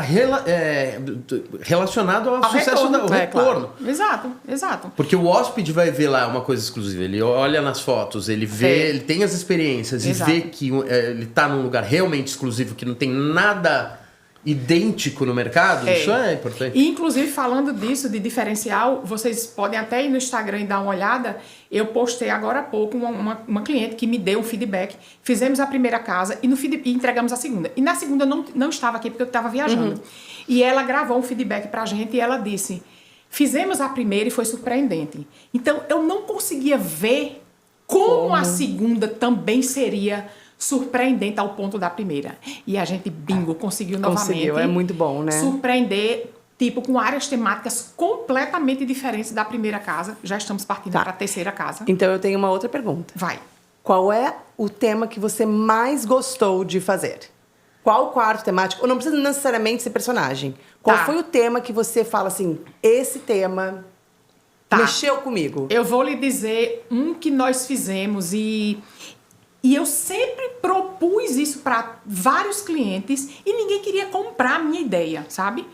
relacionado ao sucesso retorno, ao é, retorno. Exato, exato. Porque o hóspede vai ver lá uma coisa exclusiva, ele olha nas fotos, ele vê, É. ele tem as experiências Exato. e vê que ele tá num lugar realmente exclusivo, que não tem nada idêntico no mercado, isso é importante. E, inclusive, falando disso, de diferencial, vocês podem até ir no Instagram e dar uma olhada. Eu postei agora há pouco uma cliente que me deu um feedback. Fizemos a primeira casa e entregamos a segunda. E na segunda eu não estava aqui porque eu estava viajando. E ela gravou um feedback pra gente e ela disse: fizemos a primeira e foi surpreendente. Então, eu não conseguia ver como a segunda também seria surpreendente ao ponto da primeira. E a gente, bingo, conseguiu novamente. Conseguiu, é muito bom, né? Surpreender, tipo, com áreas temáticas completamente diferentes da primeira casa. Já estamos partindo Tá. para a terceira casa. Então eu tenho uma outra pergunta. Vai. Qual é o tema que você mais gostou de fazer? Qual quarto temático? Ou não precisa necessariamente ser personagem. Qual Tá. foi o tema que você fala assim, esse tema Tá. mexeu comigo? Eu vou lhe dizer um que nós fizemos e eu sempre propus isso para vários clientes e ninguém queria comprar a minha ideia, sabe?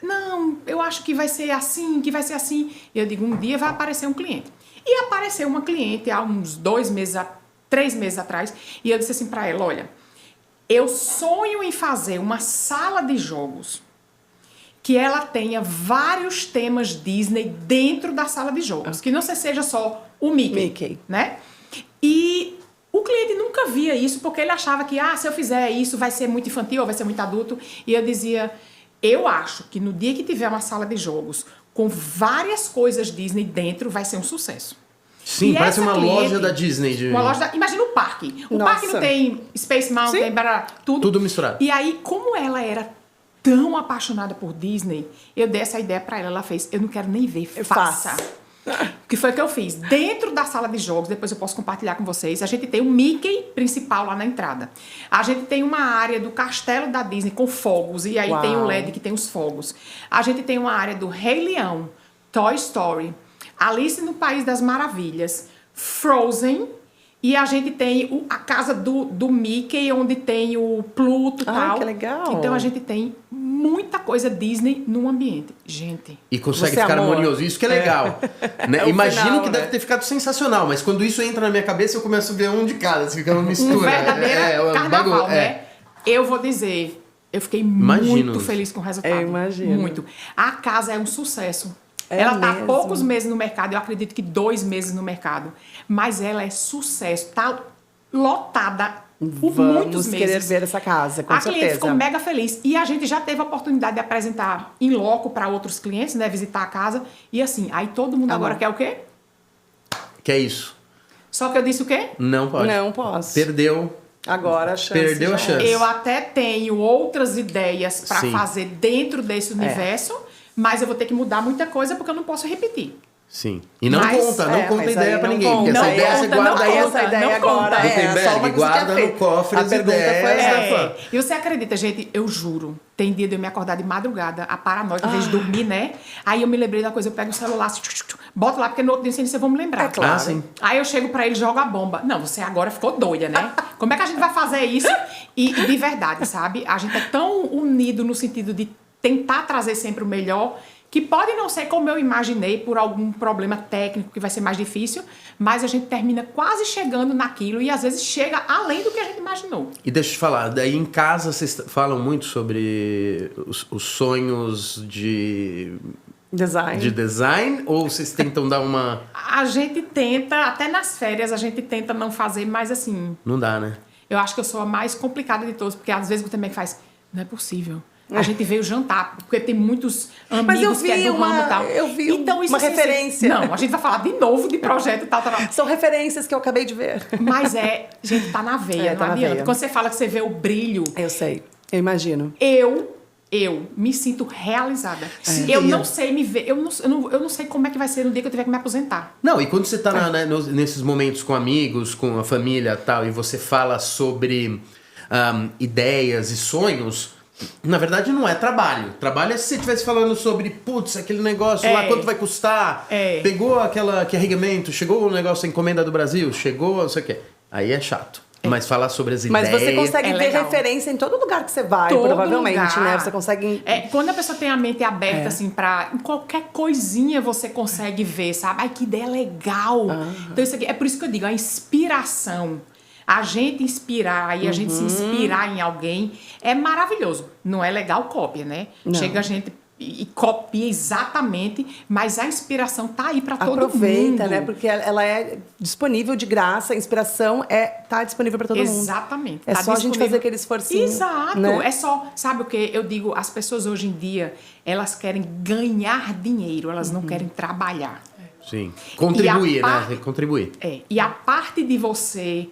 Não, eu acho que vai ser assim, que vai ser assim. Eu digo, um dia vai aparecer um cliente. E apareceu uma cliente há uns 3 meses atrás e eu disse assim para ela, olha, eu sonho em fazer uma sala de jogos que ela tenha vários temas Disney dentro da sala de jogos. Que não seja só o Mickey, né? E o cliente nunca via isso, porque ele achava que, se eu fizer isso, vai ser muito infantil ou vai ser muito adulto. E eu dizia, eu acho que no dia que tiver uma sala de jogos com várias coisas Disney dentro, vai ser um sucesso. Sim, E parece essa uma cliente- loja da Disney. Uma loja imagina o parque. O Nossa. parque não tem Space Mountain, Sim. tudo. Tudo misturado. E aí, como ela era tão apaixonada por Disney, eu dei essa ideia pra ela. Ela fez, eu não quero nem ver, faça. Faça. O que foi que eu fiz? Dentro da sala de jogos, depois eu posso compartilhar com vocês, a gente tem o Mickey principal lá na entrada. A gente tem uma área do castelo da Disney com fogos, e aí Uau. tem o LED que tem os fogos. A gente tem uma área do Rei Leão, Toy Story, Alice no País das Maravilhas, Frozen, e a gente tem a casa do Mickey, onde tem o Pluto e Ah, tal. que legal. Então a gente tem muita coisa Disney num ambiente. Gente. E consegue Você ficar amor. harmonioso. Isso que é legal. Né? É o Imagino final, que né? deve ter ficado sensacional, mas quando isso entra na minha cabeça, eu começo a ver um de cada. Fica uma mistura. Um verdadeiro um carnaval, bagulho. né? Eu vou dizer, eu fiquei Imagino. muito feliz com o resultado. Eu imagino. Muito. A casa é um sucesso. É Ela tá há mesmo? poucos meses no mercado, eu acredito que 2 meses no mercado. Mas ela é sucesso. Tá lotada por muitos Vamos meses. querer ver essa casa, com A cliente certeza. ficou mega feliz. E a gente já teve a oportunidade de apresentar em loco para outros clientes, né? Visitar a casa. E assim, aí todo mundo agora quer o quê? Que é isso? Só que eu disse o quê? Não pode. Não posso. Perdeu. Agora a chance. Perdeu já a chance. Eu até tenho outras ideias para Sim. fazer dentro desse universo, mas eu vou ter que mudar muita coisa porque eu não posso repetir. Sim. E não Mas- conta, não conta mas ideia aí pra não ninguém. conta. Porque essa Não ideia você conta, guarda não Daí conta. essa ideia não agora conta. é só Gutenberg, uma coisa guarda que é no cofre A as pergunta ideias. foi essa. E você acredita, gente, eu juro, tem dia de eu me acordar de madrugada, a paranoica, em vez de dormir, né? Aí eu me lembrei da coisa, eu pego o celular, boto lá, porque no outro dia eu vou me lembrar. É claro. Ah, sim. Aí eu chego pra ele e jogo a bomba. Não, você agora ficou doida, né? Como é que a gente vai fazer isso? E de verdade, sabe? A gente é tão unido no sentido de tentar trazer sempre o melhor, que pode não ser como eu imaginei por algum problema técnico que vai ser mais difícil, mas a gente termina quase chegando naquilo e às vezes chega além do que a gente imaginou. E deixa eu te falar, daí em casa vocês falam muito sobre os sonhos de design ou vocês tentam dar uma... A gente tenta, até nas férias, a gente tenta não fazer, mas assim, Não dá, né? eu acho que eu sou a mais complicada de todos, porque às vezes você também faz, não é possível. A gente veio jantar, porque tem muitos amigos Mas eu que é vi do ramo e tal. eu vi então, isso, uma assim, referência. Não, a gente vai falar de novo de projeto tal. São referências que eu acabei de ver. Mas gente, tá na veia, não Tá na adianta. veia. Quando você fala que você vê o brilho, Eu sei. Eu imagino. eu me sinto realizada. Eu não sei me ver, eu não sei como é que vai ser no dia que eu tiver que me aposentar. Não, e quando você tá nesses momentos com amigos, com a família e tal, e você fala sobre ideias e sonhos, na verdade não é trabalho. Trabalho é se você estivesse falando sobre, putz, aquele negócio lá, quanto vai custar? Pegou aquele carregamento, chegou o negócio, a encomenda do Brasil, chegou, não sei o quê. Aí é chato. Mas falar sobre as Mas ideias... você consegue ver legal. referência em todo lugar que você vai, Todo provavelmente, lugar. né? Você consegue... Quando a pessoa tem a mente aberta, assim, pra... Em qualquer coisinha você consegue ver, sabe? Ai, que ideia legal! Então, isso aqui... É por isso que eu digo, a inspiração... A gente inspirar e a gente se inspirar em alguém é maravilhoso. Não é legal cópia, né? Não. Chega a gente e copia exatamente, mas a inspiração tá aí para todo mundo. Aproveita, né? Porque ela é disponível de graça, a inspiração tá disponível para todo mundo. Exatamente. É Tá só a gente disponível. fazer aquele esforcinho. Exato. né? É só, sabe o que eu digo? As pessoas hoje em dia, elas querem ganhar dinheiro, elas não querem trabalhar. Sim. Contribuir, E a né? Contribuir. E a parte de você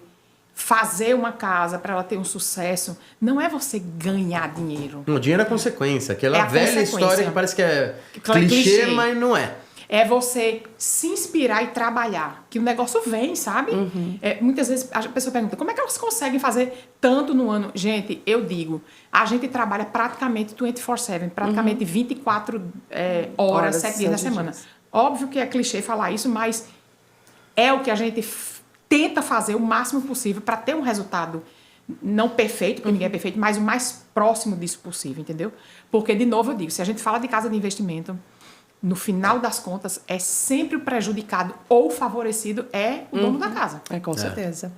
fazer uma casa para ela ter um sucesso, não é você ganhar dinheiro. O dinheiro é consequência. Aquela É a velha consequência. história que parece que é Aquela clichê, clichê. mas não é. É você se inspirar e trabalhar. Que o negócio vem, sabe? Muitas vezes a pessoa pergunta, como é que elas conseguem fazer tanto no ano? Gente, eu digo, a gente trabalha praticamente 24/7, praticamente 24 horas, 7 dias na 7 semana. dias. Óbvio que é clichê falar isso, mas é o que a gente tenta fazer o máximo possível para ter um resultado não perfeito, porque ninguém é perfeito, mas o mais próximo disso possível, entendeu? Porque, de novo, eu digo, se a gente fala de casa de investimento, no final das contas, é sempre o prejudicado ou favorecido é o dono da casa. Com certeza.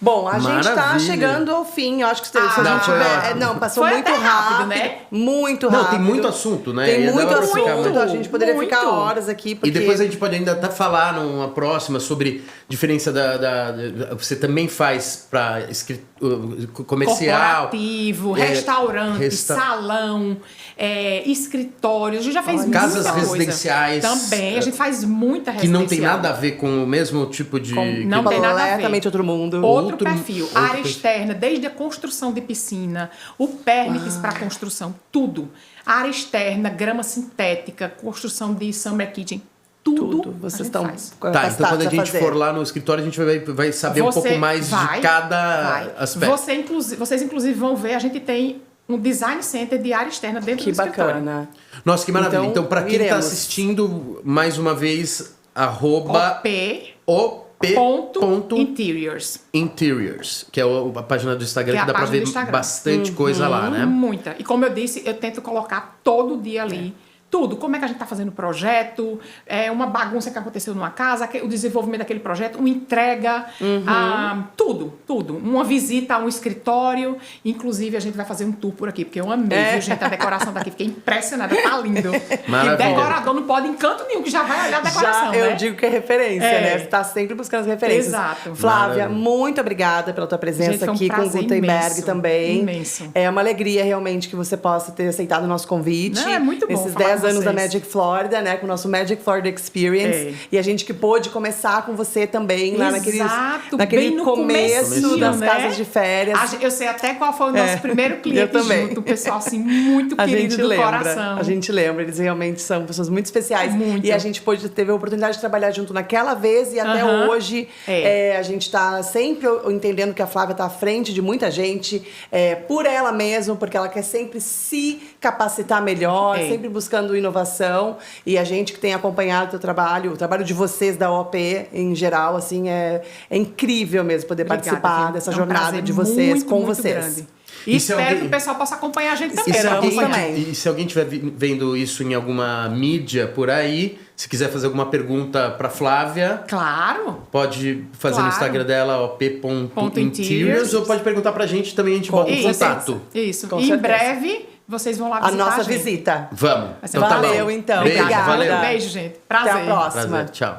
Bom, a gente tá Maravilha. chegando ao fim. Eu acho que se a Não, gente foi tiver... ótimo. Não, passou Foi muito até rápido, rápido, né? Muito Não, rápido. tem muito assunto, né? Tem E muito dava pra ficar assunto. A gente poderia muito. ficar horas aqui, porque... E depois a gente pode ainda até falar numa próxima sobre diferença você também faz para comercial. Corporativo, restaurante, salão, escritórios. A gente já fez muita Casas coisa. residenciais. Também, a gente faz muita Que residencial. não tem nada a ver com o mesmo tipo de... Não tem nada a ver. Completamente outro mundo. Outro perfil. outro Área perfil. externa, desde a construção de piscina, o permits para construção, tudo. Área externa, grama sintética, construção de summer kitchen, tudo Vocês a gente estão faz. Tá, então quando a gente for lá no escritório, a gente vai saber um pouco mais de cada aspecto. Vocês, inclusive, vão ver, a gente tem um design center de área externa dentro Que do escritório. bacana. Nossa, que maravilha. Então, para quem está iremos. assistindo, mais uma vez, @... OP. OP op.interiors. Interiors, que é a página do Instagram, Que é que a dá pra página ver do Instagram. bastante coisa lá, né? Muita. E como eu disse, eu tento colocar todo dia ali. Tudo, como é que a gente está fazendo o projeto, uma bagunça que aconteceu numa casa, o desenvolvimento daquele projeto, uma entrega, tudo. Uma visita a um escritório. Inclusive, a gente vai fazer um tour por aqui, porque eu amei, viu, gente? A decoração daqui, fiquei impressionada, tá lindo. Maravilha. E decorador não pode em canto nenhum, que já vai olhar a decoração, Já, né? eu digo que é referência, né? Você tá sempre buscando as referências. Exato. Flávia, Maravilha. muito obrigada pela tua presença Gente, foi um aqui com o prazer Gutenberg imenso, também. imenso. É uma alegria realmente que você possa ter aceitado o nosso convite. Não, é muito bom Nesses falar 10 com anos da vocês. Magic Florida, né? Com o nosso Magic Florida Experience. É. E a gente que pôde começar com você também lá Exato, naquele bem no começo comecinho, das né? casas de férias. Eu sei até qual foi o nosso primeiro eu cliente também. junto, o pessoal assim, muito A querido gente do lembra, coração. a gente lembra, eles realmente são pessoas muito especiais. Muito. E a gente teve a oportunidade de trabalhar junto naquela vez e até Aham. hoje. É. A gente tá sempre entendendo que a Flávia tá à frente de muita gente, por ela mesma, porque ela quer sempre se capacitar melhor, É. sempre buscando inovação. E a gente que tem acompanhado o teu trabalho, o trabalho de vocês da OP em geral, assim, é incrível mesmo poder Obrigada, participar viu? dessa É um jornada prazer de vocês, muito, com muito vocês. grande. E E se espero alguém- que o pessoal possa acompanhar a gente também. E se, Esperamos alguém, também. e se alguém estiver vendo isso em alguma mídia por aí, se quiser fazer alguma pergunta para Flávia, Claro. pode fazer no Claro. Instagram dela, op.interiors, Interiors. ou pode perguntar pra gente também, a gente volta em contato. Isso. Com E em certeza. breve, vocês vão lá A visitar nossa gente. visita. Vamos. Vai ser Então tá Valeu, bom. então. Beijo, Obrigada. valeu. Beijo, gente. Prazer. Até a próxima. Prazer, tchau.